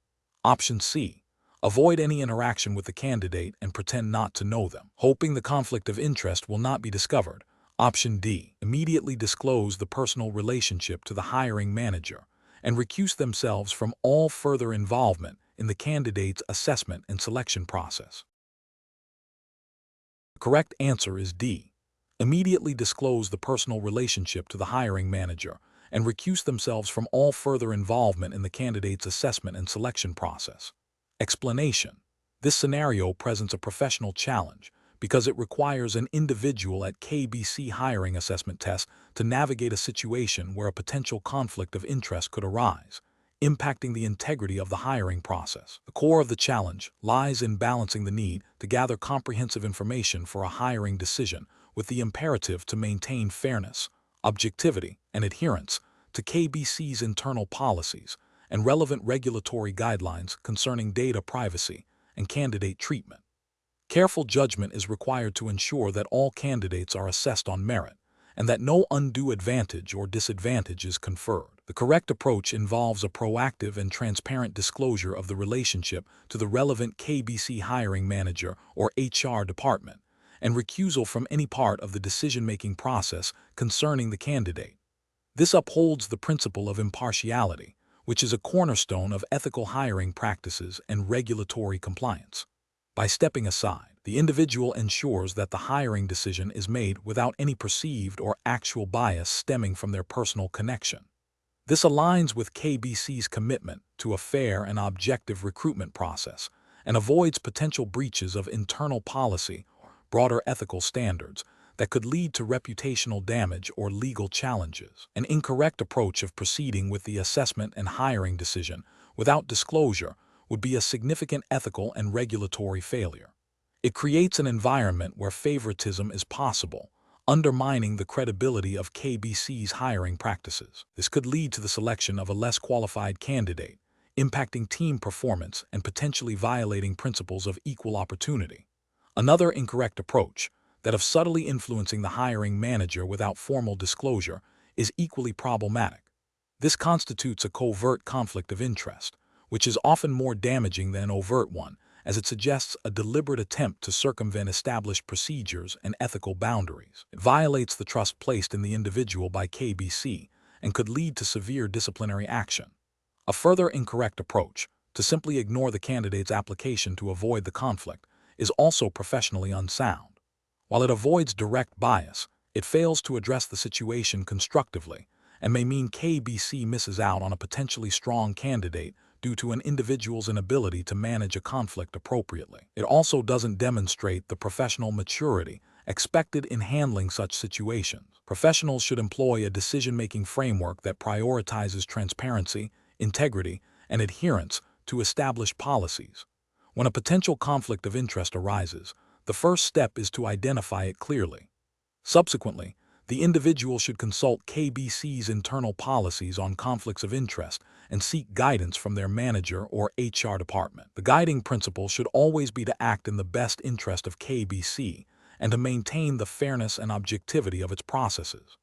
Option C. Avoid any interaction with the candidate and pretend not to know them, hoping the conflict of interest will not be discovered. Option D. Immediately disclose the personal relationship to the hiring manager and recuse themselves from all further involvement in the candidate's assessment and selection process. The correct answer is D. Immediately disclose the personal relationship to the hiring manager and recuse themselves from all further involvement in the candidate's assessment and selection process. Explanation. This scenario presents a professional challenge because it requires an individual at KBC hiring assessment test to navigate a situation where a potential conflict of interest could arise, impacting the integrity of the hiring process. The core of the challenge lies in balancing the need to gather comprehensive information for a hiring decision with the imperative to maintain fairness, objectivity, and adherence to KBC's internal policies and relevant regulatory guidelines concerning data privacy and candidate treatment. Careful judgment is required to ensure that all candidates are assessed on merit and that no undue advantage or disadvantage is conferred. The correct approach involves a proactive and transparent disclosure of the relationship to the relevant KBC hiring manager or HR department, and recusal from any part of the decision-making process concerning the candidate. This upholds the principle of impartiality, which is a cornerstone of ethical hiring practices and regulatory compliance. By stepping aside, the individual ensures that the hiring decision is made without any perceived or actual bias stemming from their personal connection. This aligns with KBC's commitment to a fair and objective recruitment process and avoids potential breaches of internal policy or broader ethical standards that could lead to reputational damage or legal challenges. An incorrect approach of proceeding with the assessment and hiring decision without disclosure would be a significant ethical and regulatory failure. It creates an environment where favoritism is possible, undermining the credibility of KBC's hiring practices. This could lead to the selection of a less qualified candidate, impacting team performance and potentially violating principles of equal opportunity. Another incorrect approach, that of subtly influencing the hiring manager without formal disclosure, is equally problematic. This constitutes a covert conflict of interest, which is often more damaging than an overt one, as it suggests a deliberate attempt to circumvent established procedures and ethical boundaries. It violates the trust placed in the individual by KBC and could lead to severe disciplinary action. A further incorrect approach, to simply ignore the candidate's application to avoid the conflict, is also professionally unsound. While it avoids direct bias, it fails to address the situation constructively and may mean KBC misses out on a potentially strong candidate due to an individual's inability to manage a conflict appropriately. It also doesn't demonstrate the professional maturity expected in handling such situations. Professionals should employ a decision-making framework that prioritizes transparency, integrity, and adherence to established policies. When a potential conflict of interest arises, the first step is to identify it clearly. Subsequently, the individual should consult KBC's internal policies on conflicts of interest and seek guidance from their manager or HR department. The guiding principle should always be to act in the best interest of KBC and to maintain the fairness and objectivity of its processes.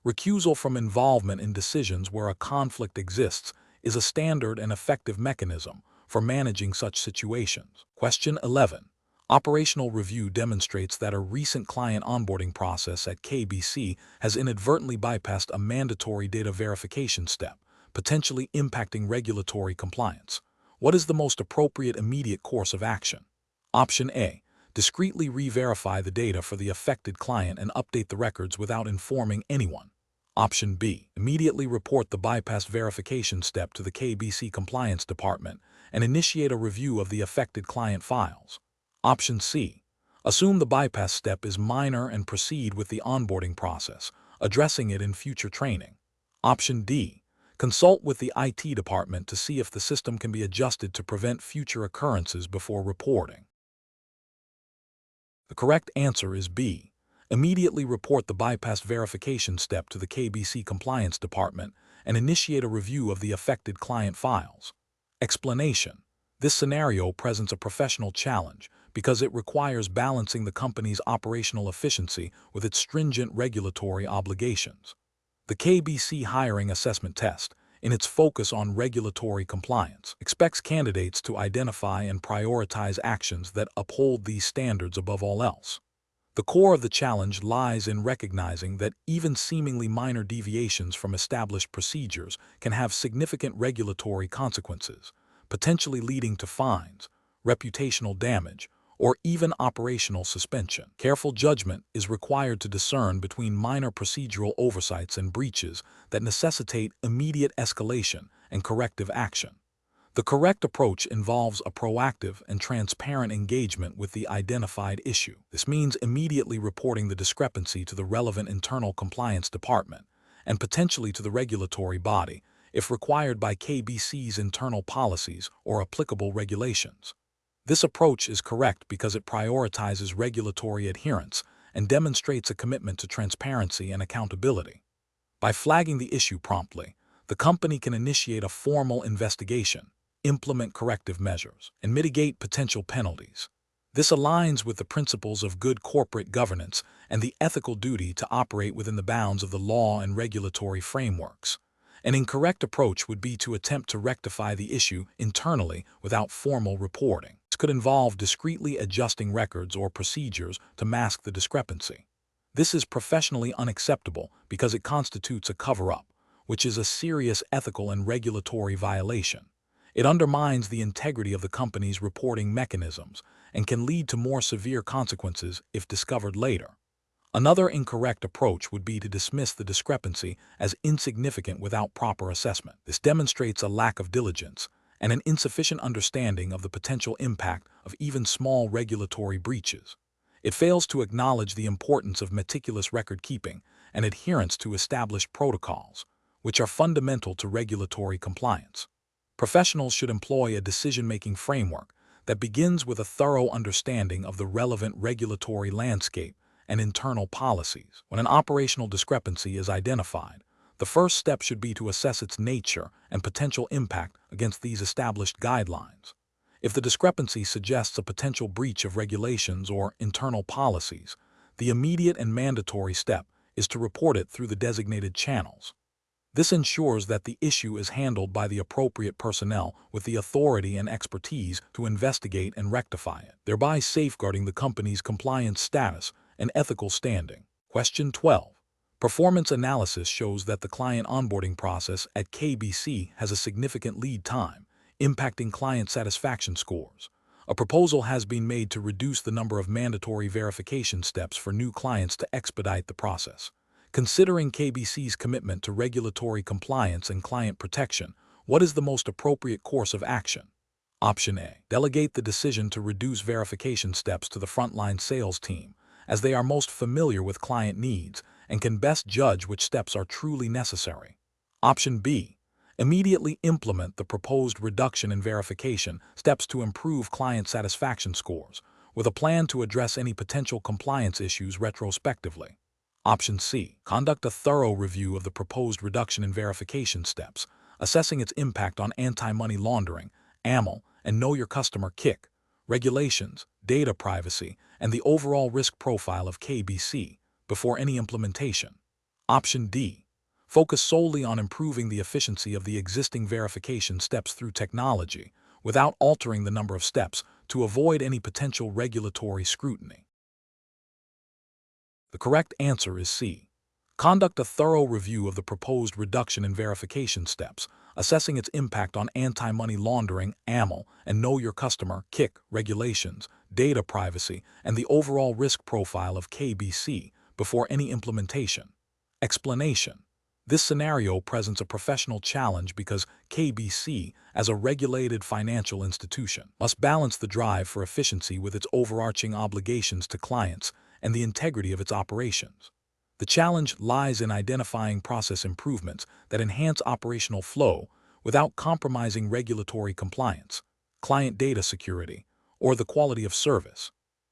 Recusal from involvement in decisions where a conflict exists is a standard and effective mechanism for managing such situations. Question 11. Operational review demonstrates that a recent client onboarding process at KBC has inadvertently bypassed a mandatory data verification step, potentially impacting regulatory compliance. What is the most appropriate immediate course of action? Option A. Discreetly re-verify the data for the affected client and update the records without informing anyone. Option B. Immediately report the bypassed verification step to the KBC Compliance Department and initiate a review of the affected client files. Option C. Assume the bypass step is minor and proceed with the onboarding process, addressing it in future training. Option D. Consult with the IT department to see if the system can be adjusted to prevent future occurrences before reporting. The correct answer is B. Immediately report the bypassed verification step to the KBC Compliance Department and initiate a review of the affected client files. Explanation. This scenario presents a professional challenge because it requires balancing the company's operational efficiency with its stringent regulatory obligations. The KBC Hiring Assessment Test, in its focus on regulatory compliance, expects candidates to identify and prioritize actions that uphold these standards above all else. The core of the challenge lies in recognizing that even seemingly minor deviations from established procedures can have significant regulatory consequences, potentially leading to fines, reputational damage, or even operational suspension. Careful judgment is required to discern between minor procedural oversights and breaches that necessitate immediate escalation and corrective action. The correct approach involves a proactive and transparent engagement with the identified issue. This means immediately reporting the discrepancy to the relevant internal compliance department and potentially to the regulatory body if required by KBC's internal policies or applicable regulations. This approach is correct because it prioritizes regulatory adherence and demonstrates a commitment to transparency and accountability. By flagging the issue promptly, the company can initiate a formal investigation, implement corrective measures, and mitigate potential penalties. This aligns with the principles of good corporate governance and the ethical duty to operate within the bounds of the law and regulatory frameworks. An incorrect approach would be to attempt to rectify the issue internally without formal reporting. This could involve discreetly adjusting records or procedures to mask the discrepancy. This is professionally unacceptable because it constitutes a cover-up, which is a serious ethical and regulatory violation. It undermines the integrity of the company's reporting mechanisms and can lead to more severe consequences if discovered later. Another incorrect approach would be to dismiss the discrepancy as insignificant without proper assessment. This demonstrates a lack of diligence and an insufficient understanding of the potential impact of even small regulatory breaches. It fails to acknowledge the importance of meticulous record-keeping and adherence to established protocols, which are fundamental to regulatory compliance. Professionals should employ a decision-making framework that begins with a thorough understanding of the relevant regulatory landscape and internal policies. When an operational discrepancy is identified, the first step should be to assess its nature and potential impact against these established guidelines. If the discrepancy suggests a potential breach of regulations or internal policies, the immediate and mandatory step is to report it through the designated channels. This ensures that the issue is handled by the appropriate personnel with the authority and expertise to investigate and rectify it, thereby safeguarding the company's compliance status and ethical standing. Question 12. Performance analysis shows that the client onboarding process at KBC has a significant lead time, impacting client satisfaction scores. A proposal has been made to reduce the number of mandatory verification steps for new clients to expedite the process. Considering KBC's commitment to regulatory compliance and client protection, what is the most appropriate course of action? Option A. Delegate the decision to reduce verification steps to the frontline sales team, as they are most familiar with client needs and can best judge which steps are truly necessary. Option B. Immediately implement the proposed reduction in verification steps to improve client satisfaction scores, with a plan to address any potential compliance issues retrospectively. Option C. Conduct a thorough review of the proposed reduction in verification steps, assessing its impact on anti-money laundering, AML, and Know Your Customer (KIC) regulations, data privacy, and the overall risk profile of KBC before any implementation. Option D. Focus solely on improving the efficiency of the existing verification steps through technology, without altering the number of steps to avoid any potential regulatory scrutiny. The correct answer is C. Conduct a thorough review of the proposed reduction in verification steps, assessing its impact on anti-money laundering (AML) and Know Your Customer (KIC) regulations, data privacy, and the overall risk profile of KBC before any implementation. Explanation. This scenario presents a professional challenge because KBC, as a regulated financial institution, must balance the drive for efficiency with its overarching obligations to clients and the integrity of its operations. The challenge lies in identifying process improvements that enhance operational flow without compromising regulatory compliance, client data security, or the quality of service.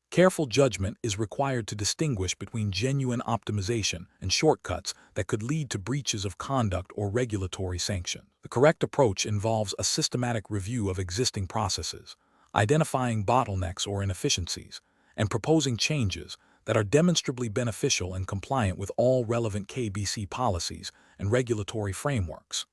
Careful judgment is required to distinguish between genuine optimization and shortcuts that could lead to breaches of conduct or regulatory sanction. The correct approach involves a systematic review of existing processes, identifying bottlenecks or inefficiencies, and proposing changes that are demonstrably beneficial and compliant with all relevant KBC policies and regulatory frameworks.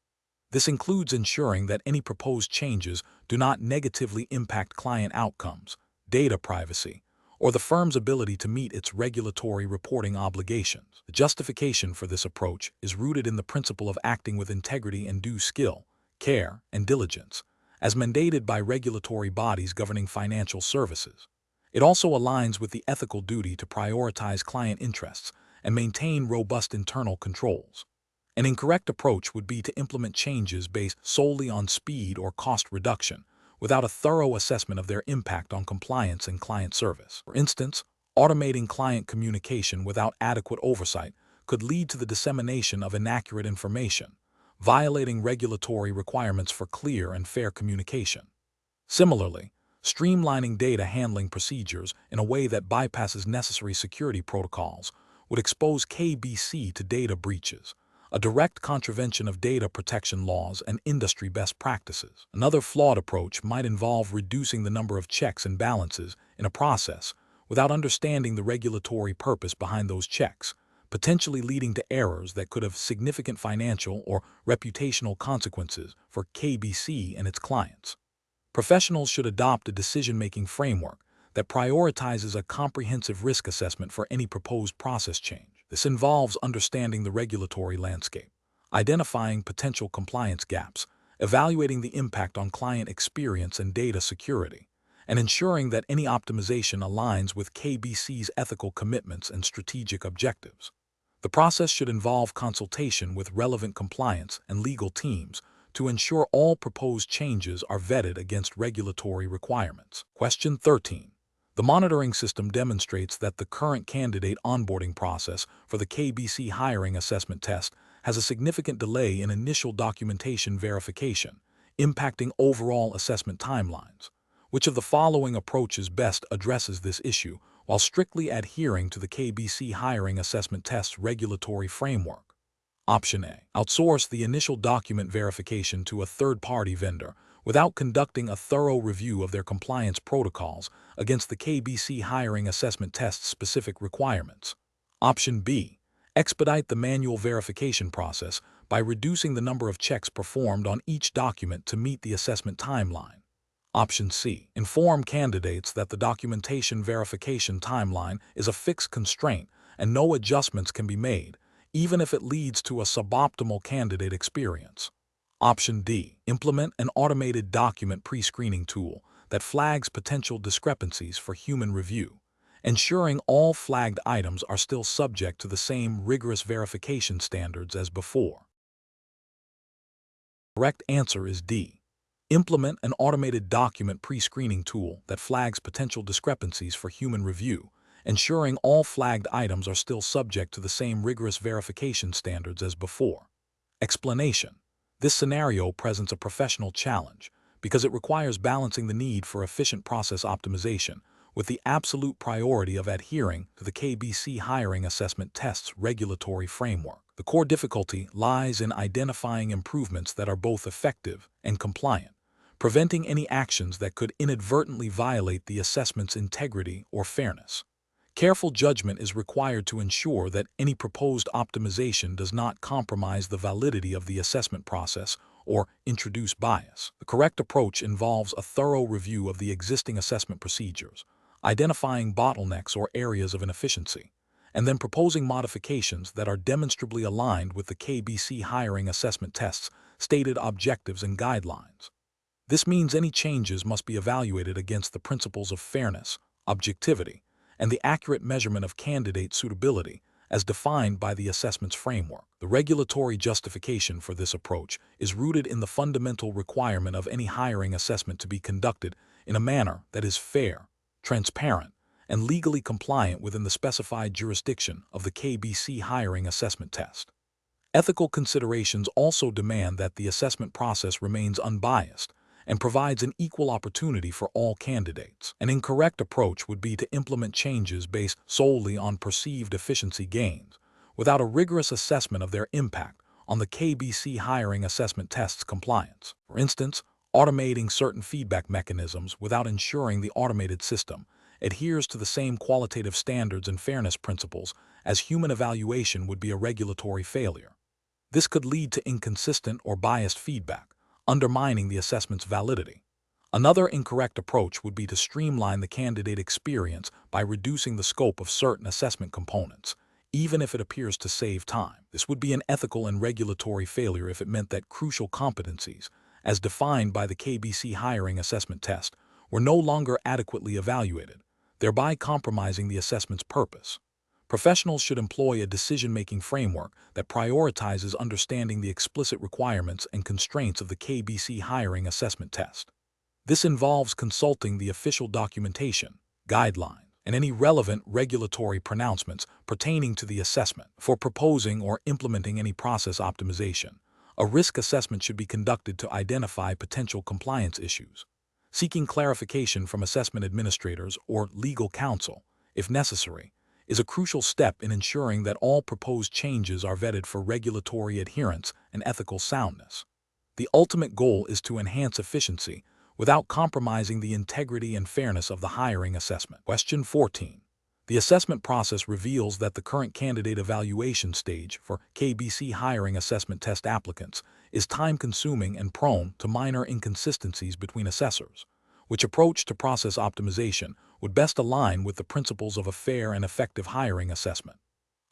This includes ensuring that any proposed changes do not negatively impact client outcomes, data privacy, or the firm's ability to meet its regulatory reporting obligations. The justification for this approach is rooted in the principle of acting with integrity and due skill, care, and diligence, as mandated by regulatory bodies governing financial services. It also aligns with the ethical duty to prioritize client interests and maintain robust internal controls. An incorrect approach would be to implement changes based solely on speed or cost reduction, without a thorough assessment of their impact on compliance and client service. For instance, automating client communication without adequate oversight could lead to the dissemination of inaccurate information, violating regulatory requirements for clear and fair communication. Similarly, streamlining data handling procedures in a way that bypasses necessary security protocols would expose KBC to data breaches, a direct contravention of data protection laws and industry best practices. Another flawed approach might involve reducing the number of checks and balances in a process without understanding the regulatory purpose behind those checks, potentially leading to errors that could have significant financial or reputational consequences for KBC and its clients. Professionals should adopt a decision-making framework that prioritizes a comprehensive risk assessment for any proposed process change. This involves understanding the regulatory landscape, identifying potential compliance gaps, evaluating the impact on client experience and data security, and ensuring that any optimization aligns with KBC's ethical commitments and strategic objectives. The process should involve consultation with relevant compliance and legal teams to ensure all proposed changes are vetted against regulatory requirements. Question 13. The monitoring system demonstrates that the current candidate onboarding process for the KBC hiring assessment test has a significant delay in initial documentation verification, impacting overall assessment timelines. Which of the following approaches best addresses this issue while strictly adhering to the KBC hiring assessment test's regulatory framework? Option A. Outsource the initial document verification to a third-party vendor without conducting a thorough review of their compliance protocols against the KBC hiring assessment test's specific requirements. Option B. Expedite the manual verification process by reducing the number of checks performed on each document to meet the assessment timeline. Option C. Inform candidates that the documentation verification timeline is a fixed constraint and no adjustments can be made, even if it leads to a suboptimal candidate experience. Option D. Implement an automated document pre-screening tool that flags potential discrepancies for human review, ensuring all flagged items are still subject to the same rigorous verification standards as before. The correct answer is D. Implement an automated document pre-screening tool that flags potential discrepancies for human review, ensuring all flagged items are still subject to the same rigorous verification standards as before. Explanation. This scenario presents a professional challenge because it requires balancing the need for efficient process optimization with the absolute priority of adhering to the KBC hiring assessment test's regulatory framework. The core difficulty lies in identifying improvements that are both effective and compliant, preventing any actions that could inadvertently violate the assessment's integrity or fairness. Careful judgment is required to ensure that any proposed optimization does not compromise the validity of the assessment process or introduce bias. The correct approach involves a thorough review of the existing assessment procedures, identifying bottlenecks or areas of inefficiency, and then proposing modifications that are demonstrably aligned with the KBC hiring assessment test's stated objectives and guidelines. This means any changes must be evaluated against the principles of fairness, objectivity, and the accurate measurement of candidate suitability as defined by the assessment's framework. The regulatory justification for this approach is rooted in the fundamental requirement of any hiring assessment to be conducted in a manner that is fair, transparent, and legally compliant within the specified jurisdiction of the KBC hiring assessment test. Ethical considerations also demand that the assessment process remains unbiased and provides an equal opportunity for all candidates. An incorrect approach would be to implement changes based solely on perceived efficiency gains, without a rigorous assessment of their impact on the KBC hiring assessment test's compliance. For instance, automating certain feedback mechanisms without ensuring the automated system adheres to the same qualitative standards and fairness principles as human evaluation would be a regulatory failure. This could lead to inconsistent or biased feedback, undermining the assessment's validity. Another incorrect approach would be to streamline the candidate experience by reducing the scope of certain assessment components, even if it appears to save time. This would be an ethical and regulatory failure if it meant that crucial competencies, as defined by the KBC hiring assessment test, were no longer adequately evaluated, thereby compromising the assessment's purpose. Professionals should employ a decision-making framework that prioritizes understanding the explicit requirements and constraints of the KBC hiring assessment test. This involves consulting the official documentation, guidelines, and any relevant regulatory pronouncements pertaining to the assessment. For proposing or implementing any process optimization, a risk assessment should be conducted to identify potential compliance issues. Seeking clarification from assessment administrators or legal counsel, if necessary, is a crucial step in ensuring that all proposed changes are vetted for regulatory adherence and ethical soundness. The ultimate goal is to enhance efficiency without compromising the integrity and fairness of the hiring assessment. Question 14. The assessment process reveals that the current candidate evaluation stage for KBC hiring assessment test applicants is time-consuming and prone to minor inconsistencies between assessors. Which approach to process optimization would best align with the principles of a fair and effective hiring assessment?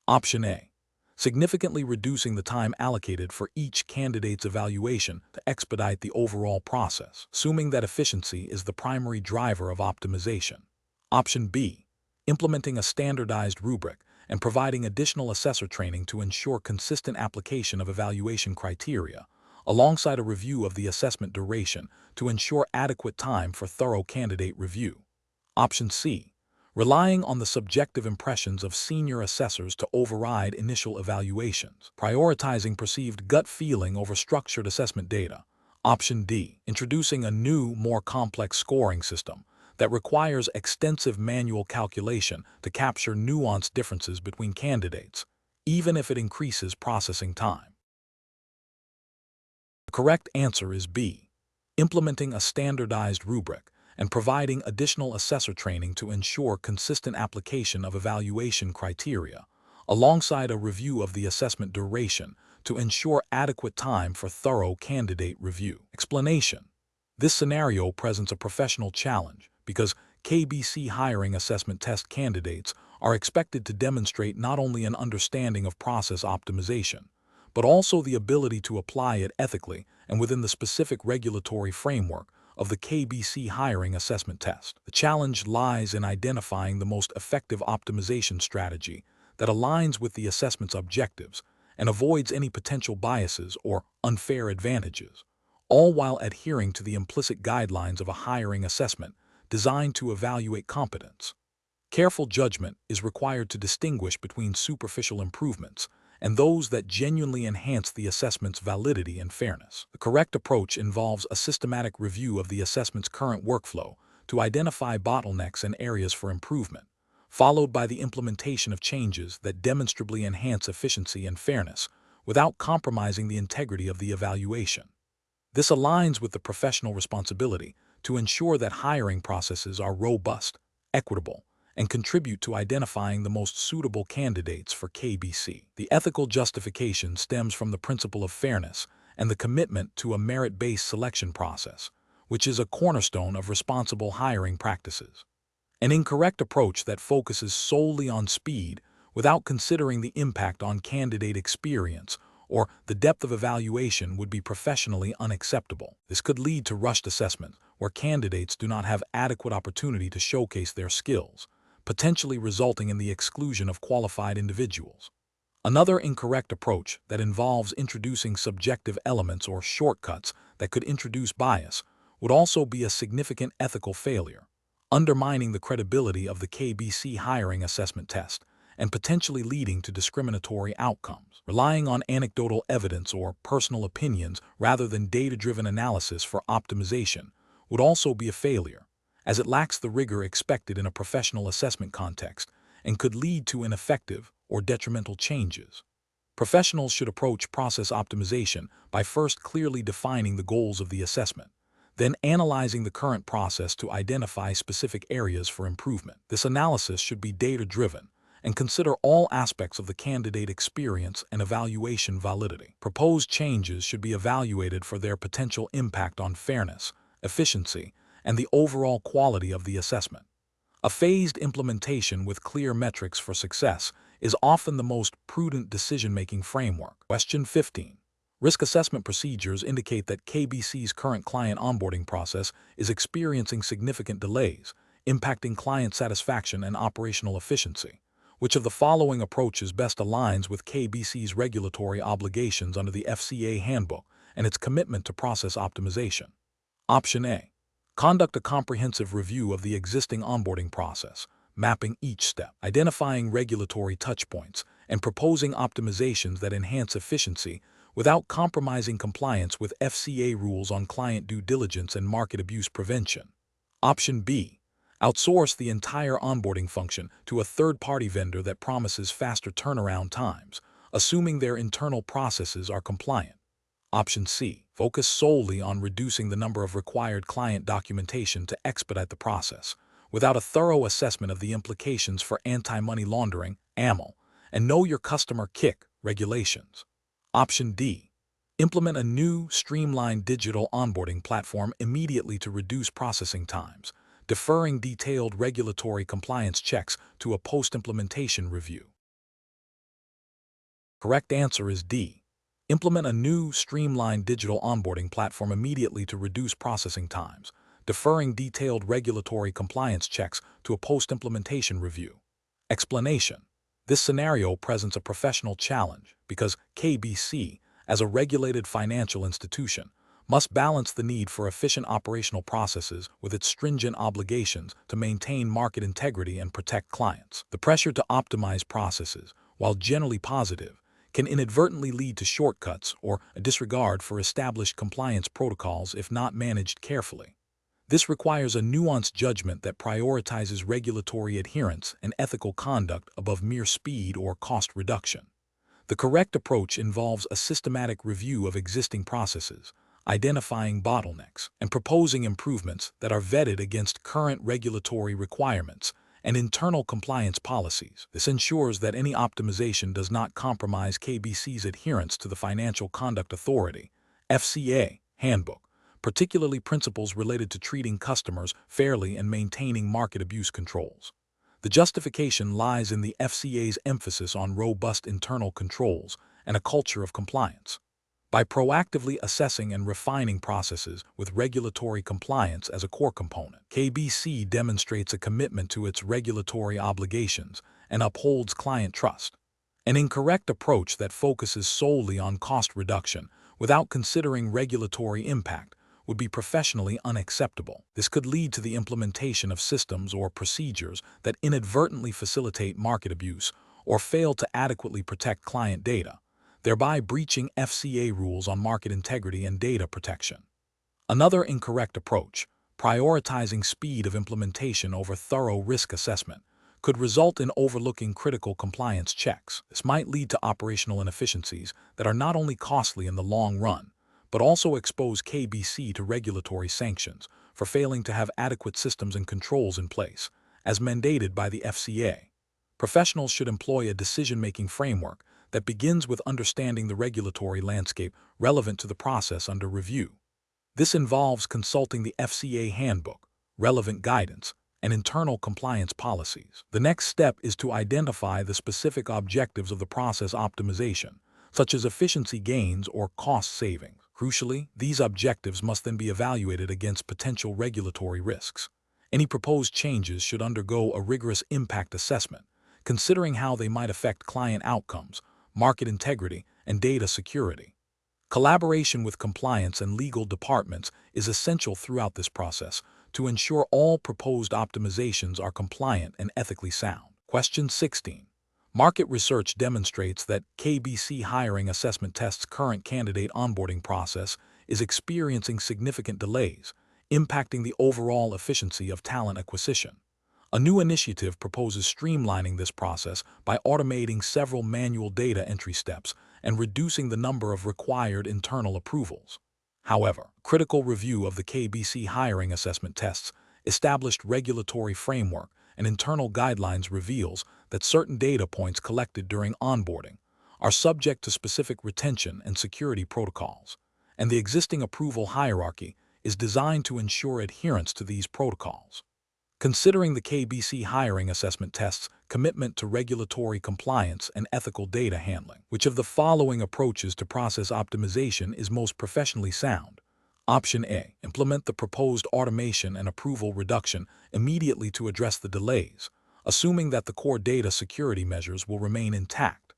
Option A. Significantly reducing the time allocated for each candidate's evaluation to expedite the overall process, assuming that efficiency is the primary driver of optimization. Option B. Implementing a standardized rubric and providing additional assessor training to ensure consistent application of evaluation criteria, alongside a review of the assessment duration to ensure adequate time for thorough candidate review. Option C. Relying on the subjective impressions of senior assessors to override initial evaluations, prioritizing perceived gut feeling over structured assessment data. Option D. Introducing a new, more complex scoring system that requires extensive manual calculation to capture nuanced differences between candidates, even if it increases processing time. The correct answer is B. Implementing a standardized rubric and providing additional assessor training to ensure consistent application of evaluation criteria, alongside a review of the assessment duration to ensure adequate time for thorough candidate review. Explanation. This scenario presents a professional challenge because KBC hiring assessment test candidates are expected to demonstrate not only an understanding of process optimization, but also the ability to apply it ethically and within the specific regulatory framework of the KBC hiring assessment test. The challenge lies in identifying the most effective optimization strategy that aligns with the assessment's objectives and avoids any potential biases or unfair advantages, all while adhering to the implicit guidelines of a hiring assessment designed to evaluate competence. Careful judgment is required to distinguish between superficial improvements and those that genuinely enhance the assessment's validity and fairness. The correct approach involves a systematic review of the assessment's current workflow to identify bottlenecks and areas for improvement, followed by the implementation of changes that demonstrably enhance efficiency and fairness without compromising the integrity of the evaluation. This aligns with the professional responsibility to ensure that hiring processes are robust, equitable, and contribute to identifying the most suitable candidates for KBC. The ethical justification stems from the principle of fairness and the commitment to a merit-based selection process, which is a cornerstone of responsible hiring practices. An incorrect approach that focuses solely on speed without considering the impact on candidate experience or the depth of evaluation would be professionally unacceptable. This could lead to rushed assessment, where candidates do not have adequate opportunity to showcase their skills, potentially resulting in the exclusion of qualified individuals. Another incorrect approach that involves introducing subjective elements or shortcuts that could introduce bias would also be a significant ethical failure, undermining the credibility of the KBC hiring assessment test and potentially leading to discriminatory outcomes. Relying on anecdotal evidence or personal opinions rather than data-driven analysis for optimization would also be a failure, as it lacks the rigor expected in a professional assessment context and could lead to ineffective or detrimental changes. Professionals should approach process optimization by first clearly defining the goals of the assessment, then analyzing the current process to identify specific areas for improvement. This analysis should be data-driven and consider all aspects of the candidate experience and evaluation validity. Proposed changes should be evaluated for their potential impact on fairness, efficiency, and the overall quality of the assessment. A phased implementation with clear metrics for success is often the most prudent decision-making framework. Question 15. Risk assessment procedures indicate that KBC's current client onboarding process is experiencing significant delays, impacting client satisfaction and operational efficiency. Which of the following approaches best aligns with KBC's regulatory obligations under the FCA handbook and its commitment to process optimization? Option A. Conduct a comprehensive review of the existing onboarding process, mapping each step, identifying regulatory touchpoints, and proposing optimizations that enhance efficiency without compromising compliance with FCA rules on client due diligence and market abuse prevention. Option B. Outsource the entire onboarding function to a third-party vendor that promises faster turnaround times, assuming their internal processes are compliant. Option C. Focus solely on reducing the number of required client documentation to expedite the process, without a thorough assessment of the implications for anti-money laundering (AML) and Know Your Customer (KIC) regulations. Option D. Implement a new, streamlined digital onboarding platform immediately to reduce processing times, deferring detailed regulatory compliance checks to a post-implementation review. Correct answer is D. Implement a new, streamlined digital onboarding platform immediately to reduce processing times, deferring detailed regulatory compliance checks to a post-implementation review. Explanation. This scenario presents a professional challenge because KBC, as a regulated financial institution, must balance the need for efficient operational processes with its stringent obligations to maintain market integrity and protect clients. The pressure to optimize processes, while generally positive, can inadvertently lead to shortcuts or a disregard for established compliance protocols if not managed carefully. This requires a nuanced judgment that prioritizes regulatory adherence and ethical conduct above mere speed or cost reduction. The correct approach involves a systematic review of existing processes, identifying bottlenecks, and proposing improvements that are vetted against current regulatory requirements and internal compliance policies. This ensures that any optimization does not compromise KBC's adherence to the Financial Conduct Authority (FCA) handbook, particularly principles related to treating customers fairly and maintaining market abuse controls. The justification lies in the FCA's emphasis on robust internal controls and a culture of compliance. By proactively assessing and refining processes with regulatory compliance as a core component, KBC demonstrates a commitment to its regulatory obligations and upholds client trust. An incorrect approach that focuses solely on cost reduction without considering regulatory impact would be professionally unacceptable. This could lead to the implementation of systems or procedures that inadvertently facilitate market abuse or fail to adequately protect client data, thereby breaching FCA rules on market integrity and data protection. Another incorrect approach, prioritizing speed of implementation over thorough risk assessment, could result in overlooking critical compliance checks. This might lead to operational inefficiencies that are not only costly in the long run, but also expose KBC to regulatory sanctions for failing to have adequate systems and controls in place, as mandated by the FCA. Professionals should employ a decision-making framework that begins with understanding the regulatory landscape relevant to the process under review. This involves consulting the FCA handbook, relevant guidance, and internal compliance policies. The next step is to identify the specific objectives of the process optimization, such as efficiency gains or cost savings. Crucially, these objectives must then be evaluated against potential regulatory risks. Any proposed changes should undergo a rigorous impact assessment, considering how they might affect client outcomes, market integrity, and data security. Collaboration with compliance and legal departments is essential throughout this process to ensure all proposed optimizations are compliant and ethically sound. Question 16. Market research demonstrates that KBC hiring assessment test's current candidate onboarding process is experiencing significant delays, impacting the overall efficiency of talent acquisition. A new initiative proposes streamlining this process by automating several manual data entry steps and reducing the number of required internal approvals. However, critical review of the KBC hiring assessment tests, established regulatory framework, and internal guidelines reveals that certain data points collected during onboarding are subject to specific retention and security protocols, and the existing approval hierarchy is designed to ensure adherence to these protocols. Considering the KBC hiring assessment test's commitment to regulatory compliance and ethical data handling, which of the following approaches to process optimization is most professionally sound? Option A. Implement the proposed automation and approval reduction immediately to address the delays, assuming that the core data security measures will remain intact.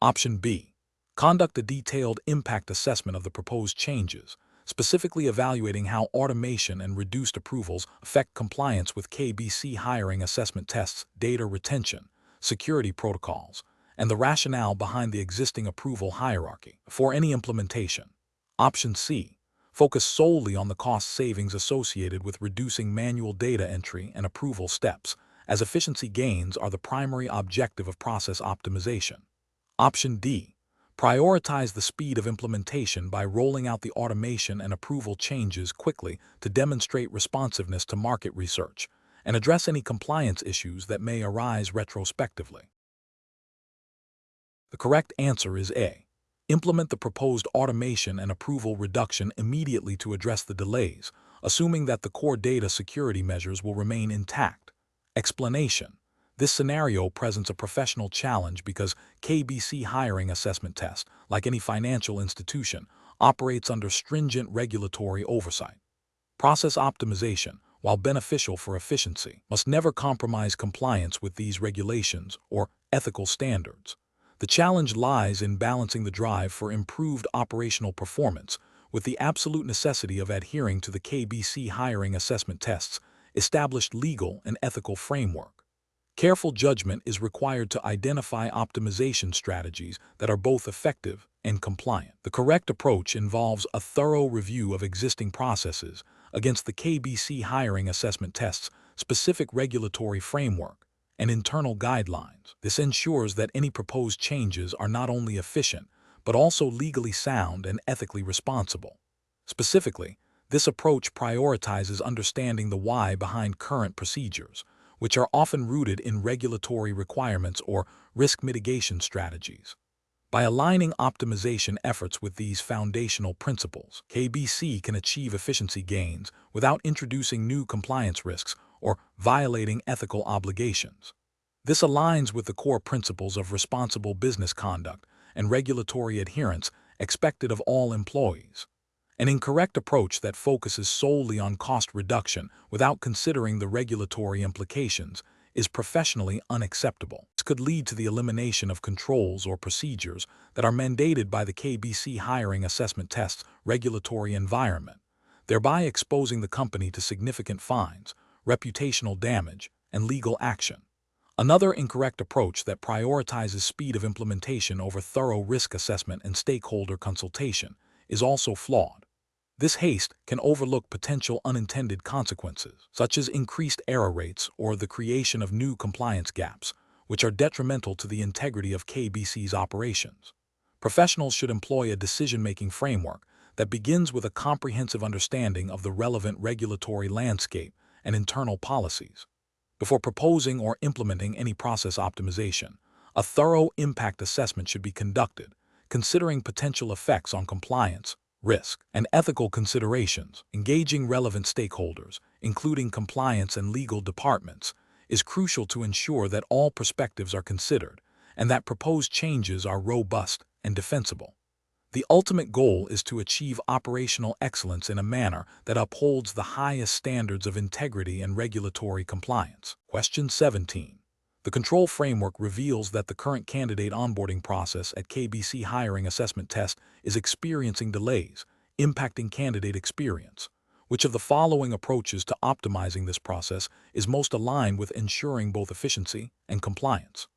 Option B. Conduct a detailed impact assessment of the proposed changes, specifically evaluating how automation and reduced approvals affect compliance with KBC hiring assessment tests, data retention, security protocols, and the rationale behind the existing approval hierarchy for any implementation. Option C. Focus solely on the cost savings associated with reducing manual data entry and approval steps, as efficiency gains are the primary objective of process optimization. Option D. Prioritize the speed of implementation by rolling out the automation and approval changes quickly to demonstrate responsiveness to market research and address any compliance issues that may arise retrospectively. The correct answer is A. Implement the proposed automation and approval reduction immediately to address the delays, assuming that the core data security measures will remain intact. Explanation. This scenario presents a professional challenge because KBC hiring assessment test, like any financial institution, operates under stringent regulatory oversight. Process optimization, while beneficial for efficiency, must never compromise compliance with these regulations or ethical standards. The challenge lies in balancing the drive for improved operational performance with the absolute necessity of adhering to the KBC hiring assessment test's established legal and ethical framework. Careful judgment is required to identify optimization strategies that are both effective and compliant. The correct approach involves a thorough review of existing processes against the KBC hiring assessment test's specific regulatory framework and internal guidelines. This ensures that any proposed changes are not only efficient, but also legally sound and ethically responsible. Specifically, this approach prioritizes understanding the why behind current procedures, which are often rooted in regulatory requirements or risk mitigation strategies. By aligning optimization efforts with these foundational principles, KBC can achieve efficiency gains without introducing new compliance risks or violating ethical obligations. This aligns with the core principles of responsible business conduct and regulatory adherence expected of all employees. An incorrect approach that focuses solely on cost reduction without considering the regulatory implications is professionally unacceptable. This could lead to the elimination of controls or procedures that are mandated by the KBC hiring assessment test's regulatory environment, thereby exposing the company to significant fines, reputational damage, and legal action. Another incorrect approach that prioritizes speed of implementation over thorough risk assessment and stakeholder consultation is also flawed. This haste can overlook potential unintended consequences, such as increased error rates or the creation of new compliance gaps, which are detrimental to the integrity of KBC's operations. Professionals should employ a decision-making framework that begins with a comprehensive understanding of the relevant regulatory landscape and internal policies. Before proposing or implementing any process optimization, A thorough impact assessment should be conducted, considering potential effects on compliance, risk, and ethical considerations. Engaging relevant stakeholders, including compliance and legal departments, is crucial to ensure that all perspectives are considered and that proposed changes are robust and defensible. The ultimate goal is to achieve operational excellence in a manner that upholds the highest standards of integrity and regulatory compliance. Question 17. The control framework reveals that the current candidate onboarding process at KBC hiring assessment test is experiencing delays, impacting candidate experience. Which of the following approaches to optimizing this process is most aligned with ensuring both efficiency and compliance?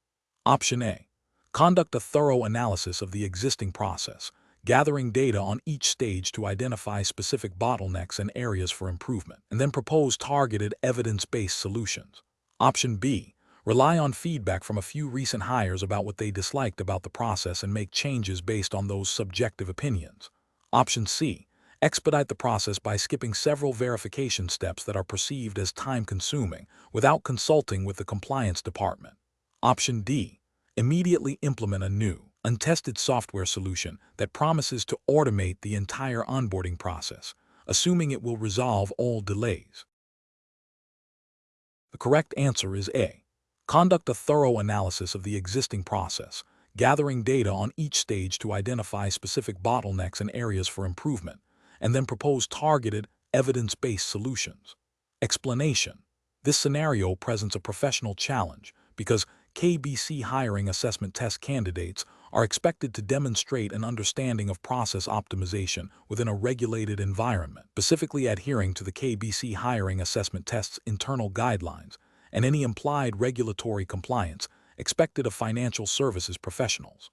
Option A. Conduct a thorough analysis of the existing process, gathering data on each stage to identify specific bottlenecks and areas for improvement, and then propose targeted evidence-based solutions. Option B. Rely on feedback from a few recent hires about what they disliked about the process and make changes based on those subjective opinions. Option C. Expedite the process by skipping several verification steps that are perceived as time-consuming without consulting with the compliance department. Option D. Immediately implement a new, untested software solution that promises to automate the entire onboarding process, assuming it will resolve all delays. The correct answer is A. Conduct a thorough analysis of the existing process, gathering data on each stage to identify specific bottlenecks and areas for improvement, and then propose targeted, evidence-based solutions. Explanation. This scenario presents a professional challenge because KBC hiring assessment test candidates are expected to demonstrate an understanding of process optimization within a regulated environment, specifically adhering to the KBC hiring assessment test's internal guidelines and any implied regulatory compliance expected of financial services professionals.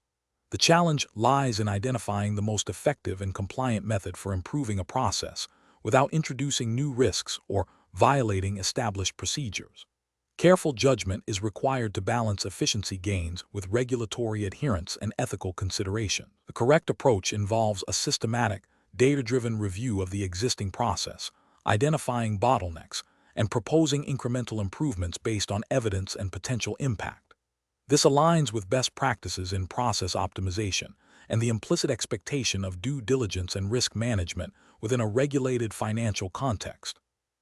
The challenge lies in identifying the most effective and compliant method for improving a process without introducing new risks or violating established procedures. Careful judgment is required to balance efficiency gains with regulatory adherence and ethical consideration. The correct approach involves a systematic, data-driven review of the existing process, identifying bottlenecks, and proposing incremental improvements based on evidence and potential impact. This aligns with best practices in process optimization and the implicit expectation of due diligence and risk management within a regulated financial context.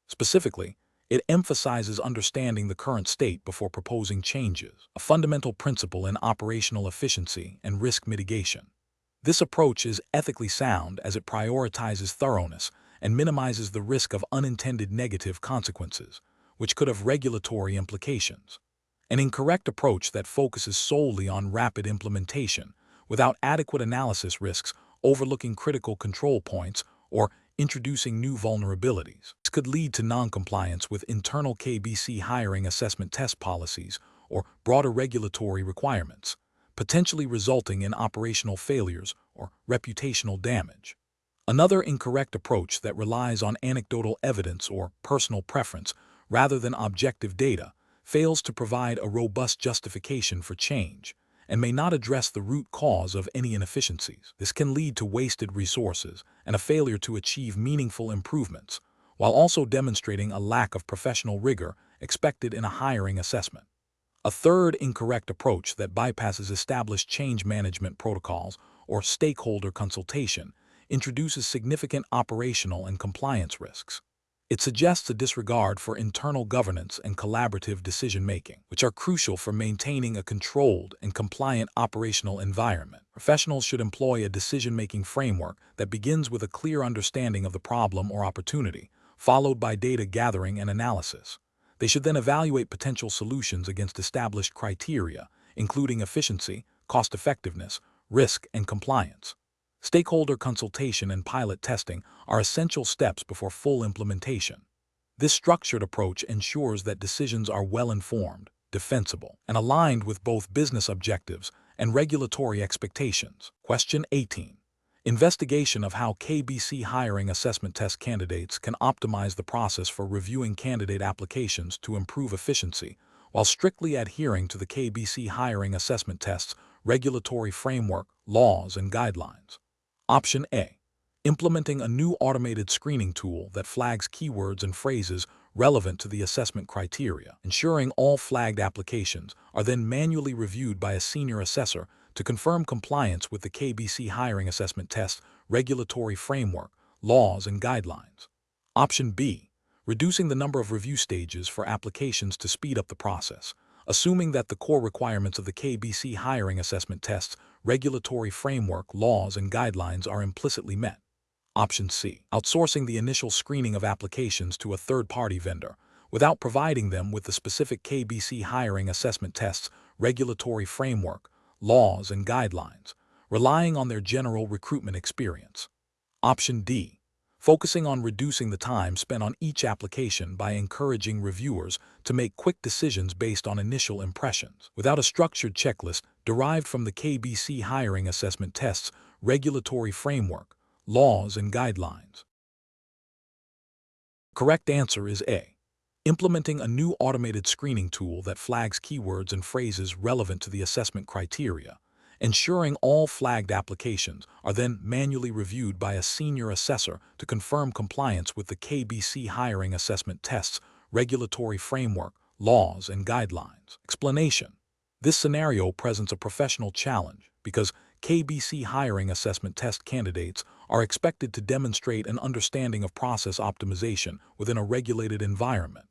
Specifically, it emphasizes understanding the current state before proposing changes, a fundamental principle in operational efficiency and risk mitigation. This approach is ethically sound as it prioritizes thoroughness and minimizes the risk of unintended negative consequences, which could have regulatory implications. An incorrect approach that focuses solely on rapid implementation without adequate analysis risks overlooking critical control points or introducing new vulnerabilities. This could lead to non-compliance with internal KBC hiring assessment test policies or broader regulatory requirements, potentially resulting in operational failures or reputational damage. Another incorrect approach that relies on anecdotal evidence or personal preference rather than objective data fails to provide a robust justification for change and may not address the root cause of any inefficiencies. This can lead to wasted resources and a failure to achieve meaningful improvements, while also demonstrating a lack of professional rigor expected in a hiring assessment. A third incorrect approach that bypasses established change management protocols or stakeholder consultation introduces significant operational and compliance risks. It suggests a disregard for internal governance and collaborative decision-making, which are crucial for maintaining a controlled and compliant operational environment. Professionals should employ a decision-making framework that begins with a clear understanding of the problem or opportunity, followed by data gathering and analysis. They should then evaluate potential solutions against established criteria, including efficiency, cost-effectiveness, risk, and compliance. Stakeholder consultation and pilot testing are essential steps before full implementation. This structured approach ensures that decisions are well-informed, defensible, and aligned with both business objectives and regulatory expectations. Question 18. Investigation of how KBC hiring assessment test candidates can optimize the process for reviewing candidate applications to improve efficiency while strictly adhering to the KBC hiring assessment test's regulatory framework, laws, and guidelines. Option A. Implementing a new automated screening tool that flags keywords and phrases relevant to the assessment criteria, ensuring all flagged applications are then manually reviewed by a senior assessor to confirm compliance with the KBC hiring assessment test, regulatory framework, laws, and guidelines. Option B, reducing the number of review stages for applications to speed up the process, assuming that the core requirements of the KBC hiring assessment tests, regulatory framework, laws, and guidelines are implicitly met. Option C, outsourcing the initial screening of applications to a third-party vendor without providing them with the specific KBC hiring assessment tests, regulatory framework, laws, and guidelines, relying on their general recruitment experience. Option D, focusing on reducing the time spent on each application by encouraging reviewers to make quick decisions based on initial impressions, without a structured checklist derived from the KBC hiring assessment tests, regulatory framework, laws, and guidelines. Correct answer is A, implementing a new automated screening tool that flags keywords and phrases relevant to the assessment criteria, ensuring all flagged applications are then manually reviewed by a senior assessor to confirm compliance with the KBC hiring assessment tests, regulatory framework, laws, and guidelines. Explanation: this scenario presents a professional challenge because KBC hiring assessment test candidates are expected to demonstrate an understanding of process optimization within a regulated environment.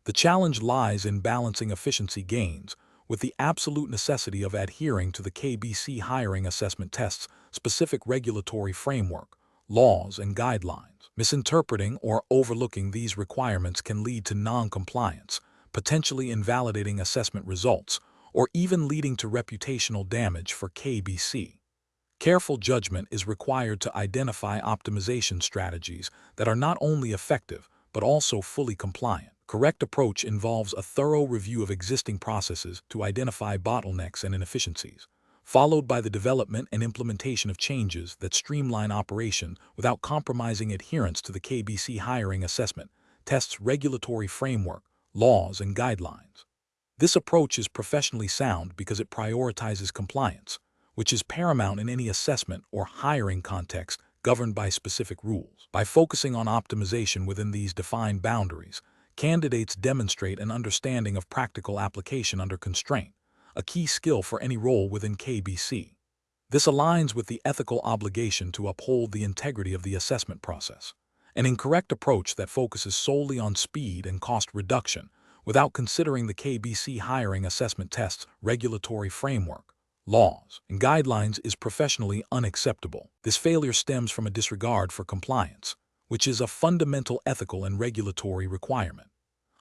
The challenge lies in balancing efficiency gains with the absolute necessity of adhering to the KBC hiring assessment tests' specific regulatory framework, laws, and guidelines. Misinterpreting or overlooking these requirements can lead to non-compliance, potentially invalidating assessment results, or even leading to reputational damage for KBC. Careful judgment is required to identify optimization strategies that are not only effective but also fully compliant. Correct approach involves a thorough review of existing processes to identify bottlenecks and inefficiencies, followed by the development and implementation of changes that streamline operation without compromising adherence to the KBC hiring assessment tests, regulatory framework, laws, and guidelines. This approach is professionally sound because it prioritizes compliance, which is paramount in any assessment or hiring context governed by specific rules. By focusing on optimization within these defined boundaries, candidates demonstrate an understanding of practical application under constraint, a key skill for any role within KBC. This aligns with the ethical obligation to uphold the integrity of the assessment process. An incorrect approach that focuses solely on speed and cost reduction without considering the KBC hiring assessment tests, regulatory framework, laws, and guidelines is professionally unacceptable. This failure stems from a disregard for compliance, which is a fundamental ethical and regulatory requirement.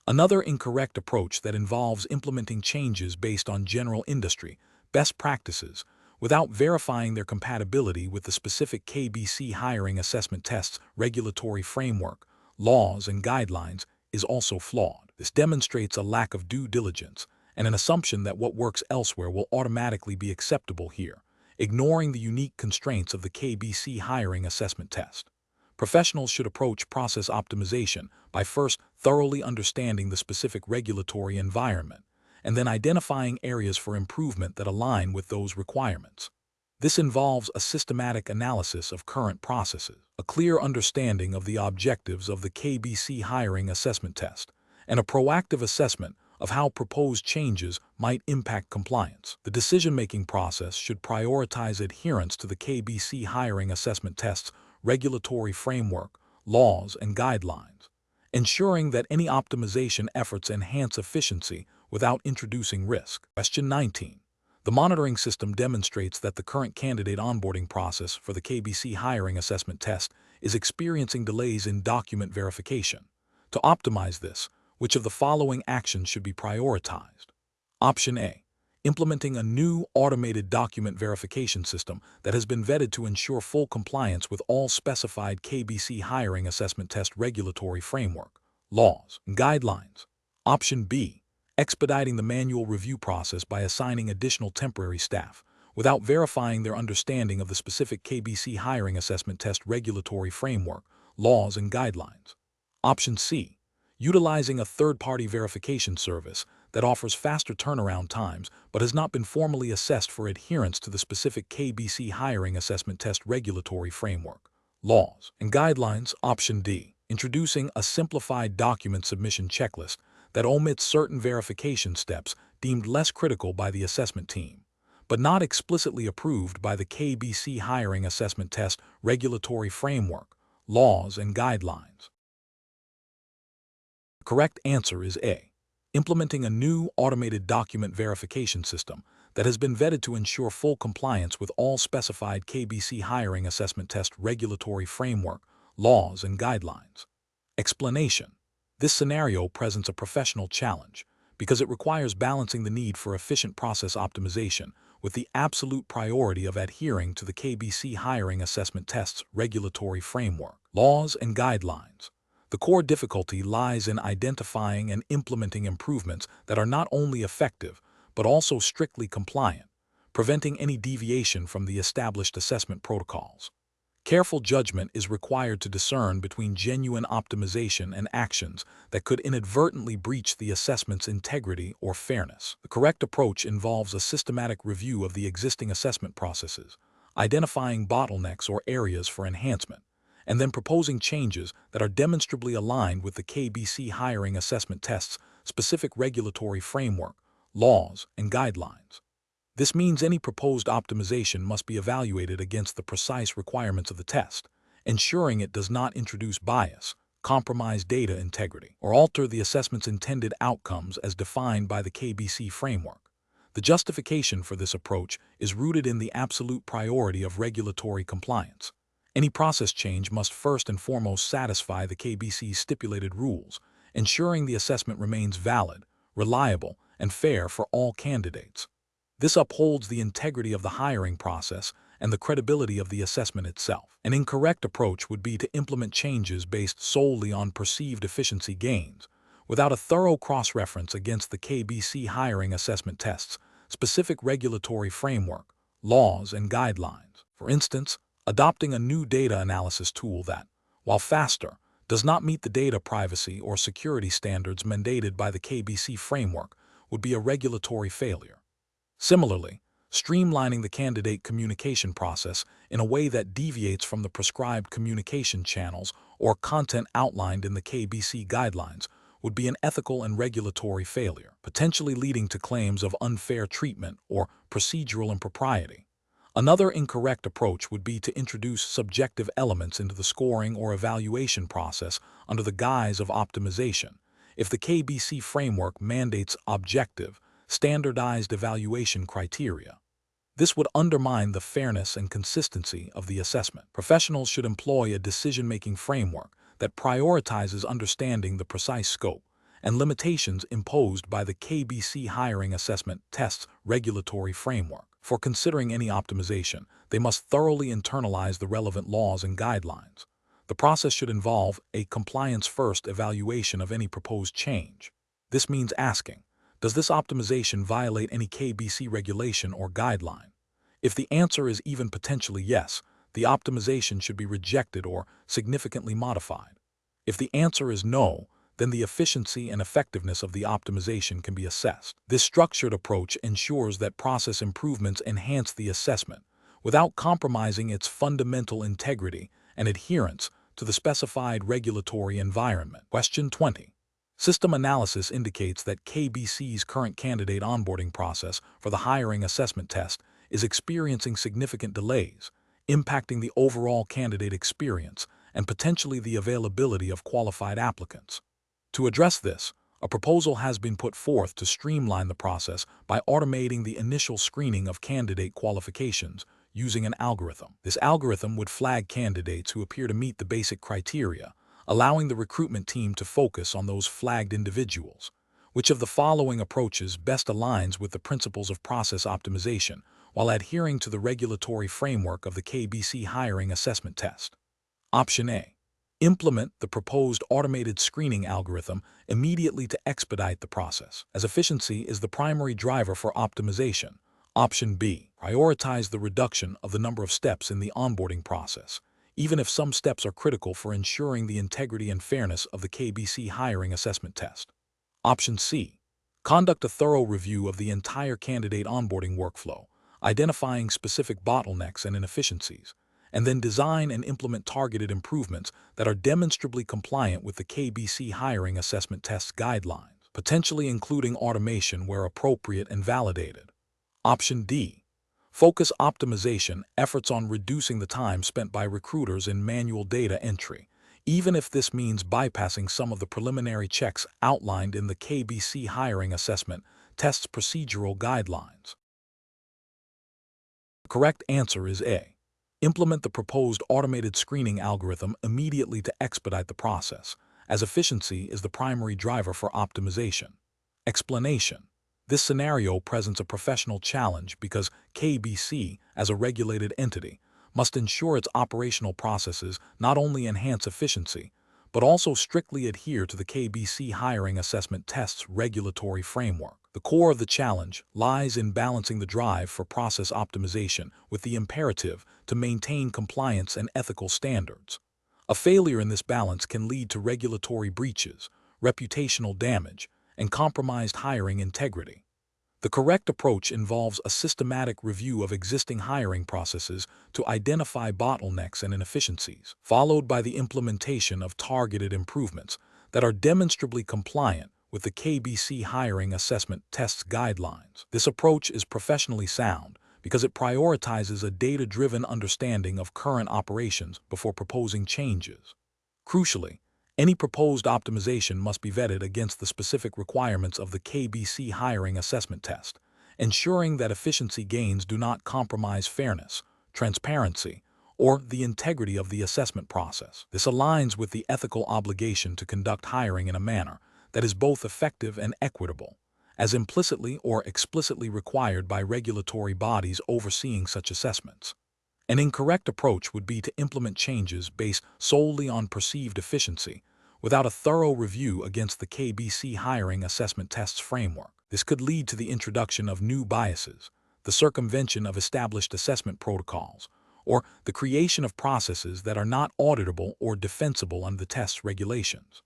Another incorrect approach that involves implementing changes based on general industry best practices without verifying their compatibility with the specific KBC hiring assessment tests, regulatory framework, laws, and guidelines is also flawed. This demonstrates a lack of due diligence and an assumption that what works elsewhere will automatically be acceptable here, ignoring the unique constraints of the KBC hiring assessment test. Professionals should approach process optimization by first thoroughly understanding the specific regulatory environment and then identifying areas for improvement that align with those requirements. This involves a systematic analysis of current processes, a clear understanding of the objectives of the KBC hiring assessment test, and a proactive assessment of how proposed changes might impact compliance. The decision-making process should prioritize adherence to the KBC hiring assessment tests, regulatory framework, laws, and guidelines, ensuring that any optimization efforts enhance efficiency without introducing risk. Question 19. The monitoring system demonstrates that the current candidate onboarding process for the KBC hiring assessment test is experiencing delays in document verification. To optimize this, which of the following actions should be prioritized? Option A, implementing a new automated document verification system that has been vetted to ensure full compliance with all specified KBC hiring assessment test regulatory framework, laws, and guidelines. Option B, expediting the manual review process by assigning additional temporary staff without verifying their understanding of the specific KBC hiring assessment test regulatory framework, laws, and guidelines. Option C, utilizing a third-party verification service that offers faster turnaround times but has not been formally assessed for adherence to the specific KBC hiring assessment test regulatory framework, laws, and guidelines. Option D, introducing a simplified document submission checklist that omits certain verification steps deemed less critical by the assessment team, but not explicitly approved by the KBC hiring assessment test regulatory framework, laws, and guidelines. The correct answer is A. Implementing a new automated document verification system that has been vetted to ensure full compliance with all specified KBC hiring assessment test regulatory framework, laws, and guidelines. Explanation: this scenario presents a professional challenge because it requires balancing the need for efficient process optimization with the absolute priority of adhering to the KBC hiring assessment test's regulatory framework, laws, and guidelines. The core difficulty lies in identifying and implementing improvements that are not only effective, but also strictly compliant, preventing any deviation from the established assessment protocols. Careful judgment is required to discern between genuine optimization and actions that could inadvertently breach the assessment's integrity or fairness. The correct approach involves a systematic review of the existing assessment processes, identifying bottlenecks or areas for enhancement, and then proposing changes that are demonstrably aligned with the KBC hiring assessment test's specific regulatory framework, laws, and guidelines. This means any proposed optimization must be evaluated against the precise requirements of the test, ensuring it does not introduce bias, compromise data integrity, or alter the assessment's intended outcomes as defined by the KBC framework. The justification for this approach is rooted in the absolute priority of regulatory compliance. Any process change must first and foremost satisfy the KBC's stipulated rules, ensuring the assessment remains valid, reliable, and fair for all candidates. This upholds the integrity of the hiring process and the credibility of the assessment itself. An incorrect approach would be to implement changes based solely on perceived efficiency gains, without a thorough cross-reference against the KBC hiring assessment test's specific regulatory framework, laws, and guidelines. For instance, adopting a new data analysis tool that, while faster, does not meet the data privacy or security standards mandated by the KBC framework would be a regulatory failure. Similarly, streamlining the candidate communication process in a way that deviates from the prescribed communication channels or content outlined in the KBC guidelines would be an ethical and regulatory failure, potentially leading to claims of unfair treatment or procedural impropriety. Another incorrect approach would be to introduce subjective elements into the scoring or evaluation process under the guise of optimization, if the KBC framework mandates objective, standardized evaluation criteria. This would undermine the fairness and consistency of the assessment. Professionals should employ a decision-making framework that prioritizes understanding the precise scope and limitations imposed by the KBC hiring assessment test's regulatory framework. For considering any optimization, they must thoroughly internalize the relevant laws and guidelines. The process should involve a compliance-first evaluation of any proposed change. This means asking, does this optimization violate any KBC regulation or guideline? If the answer is even potentially yes, the optimization should be rejected or significantly modified. If the answer is no, then the efficiency and effectiveness of the optimization can be assessed. This structured approach ensures that process improvements enhance the assessment without compromising its fundamental integrity and adherence to the specified regulatory environment. Question 20. System analysis indicates that KBC's current candidate onboarding process for the hiring assessment test is experiencing significant delays, impacting the overall candidate experience and potentially the availability of qualified applicants. To address this, a proposal has been put forth to streamline the process by automating the initial screening of candidate qualifications using an algorithm. This algorithm would flag candidates who appear to meet the basic criteria, allowing the recruitment team to focus on those flagged individuals. Which of the following approaches best aligns with the principles of process optimization while adhering to the regulatory framework of the KBC hiring assessment test? Option A. Implement the proposed automated screening algorithm immediately to expedite the process, as efficiency is the primary driver for optimization. Option B. Prioritize the reduction of the number of steps in the onboarding process, even if some steps are critical for ensuring the integrity and fairness of the KBC hiring assessment test. Option C. Conduct a thorough review of the entire candidate onboarding workflow, identifying specific bottlenecks and inefficiencies, and then design and implement targeted improvements that are demonstrably compliant with the KBC hiring assessment test guidelines, potentially including automation where appropriate and validated. Option D. Focus optimization efforts on reducing the time spent by recruiters in manual data entry, even if this means bypassing some of the preliminary checks outlined in the KBC hiring assessment test's procedural guidelines. The correct answer is A. Implement the proposed automated screening algorithm immediately to expedite the process, as efficiency is the primary driver for optimization. Explanation. This scenario presents a professional challenge because KBC, as a regulated entity, must ensure its operational processes not only enhance efficiency, but also strictly adhere to the KBC hiring assessment test's regulatory framework. The core of the challenge lies in balancing the drive for process optimization with the imperative to maintain compliance and ethical standards. A failure in this balance can lead to regulatory breaches, reputational damage, and compromised hiring integrity. The correct approach involves a systematic review of existing hiring processes to identify bottlenecks and inefficiencies, followed by the implementation of targeted improvements that are demonstrably compliant with the KBC hiring assessment test's guidelines. This approach is professionally sound because it prioritizes a data-driven understanding of current operations before proposing changes. Crucially, any proposed optimization must be vetted against the specific requirements of the KBC hiring assessment test, ensuring that efficiency gains do not compromise fairness, transparency, or the integrity of the assessment process. This aligns with the ethical obligation to conduct hiring in a manner that is both effective and equitable, as implicitly or explicitly required by regulatory bodies overseeing such assessments. An incorrect approach would be to implement changes based solely on perceived efficiency, without a thorough review against the KBC hiring assessment test's framework. This could lead to the introduction of new biases, the circumvention of established assessment protocols, or the creation of processes that are not auditable or defensible under the test's regulations.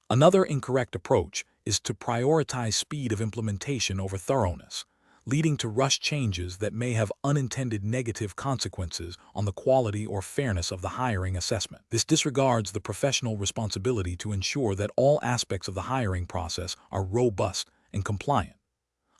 Another incorrect approach is to prioritize speed of implementation over thoroughness, leading to rushed changes that may have unintended negative consequences on the quality or fairness of the hiring assessment. This disregards the professional responsibility to ensure that all aspects of the hiring process are robust and compliant.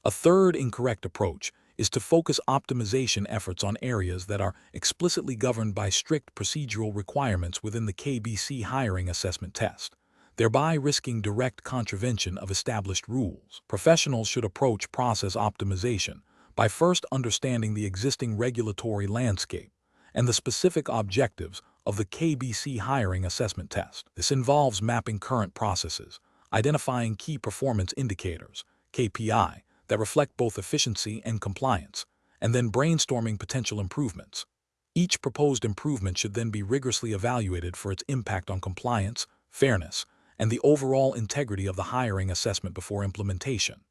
A third incorrect approach is to focus optimization efforts on areas that are explicitly governed by strict procedural requirements within the KBC hiring assessment test, thereby risking direct contravention of established rules. Professionals should approach process optimization by first understanding the existing regulatory landscape and the specific objectives of the KBC hiring assessment test. This involves mapping current processes, identifying key performance indicators, KPI, that reflect both efficiency and compliance, and then brainstorming potential improvements. Each proposed improvement should then be rigorously evaluated for its impact on compliance, fairness, and the overall integrity of the hiring assessment before implementation.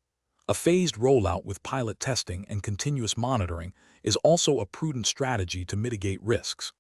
A phased rollout with pilot testing and continuous monitoring is also a prudent strategy to mitigate risks.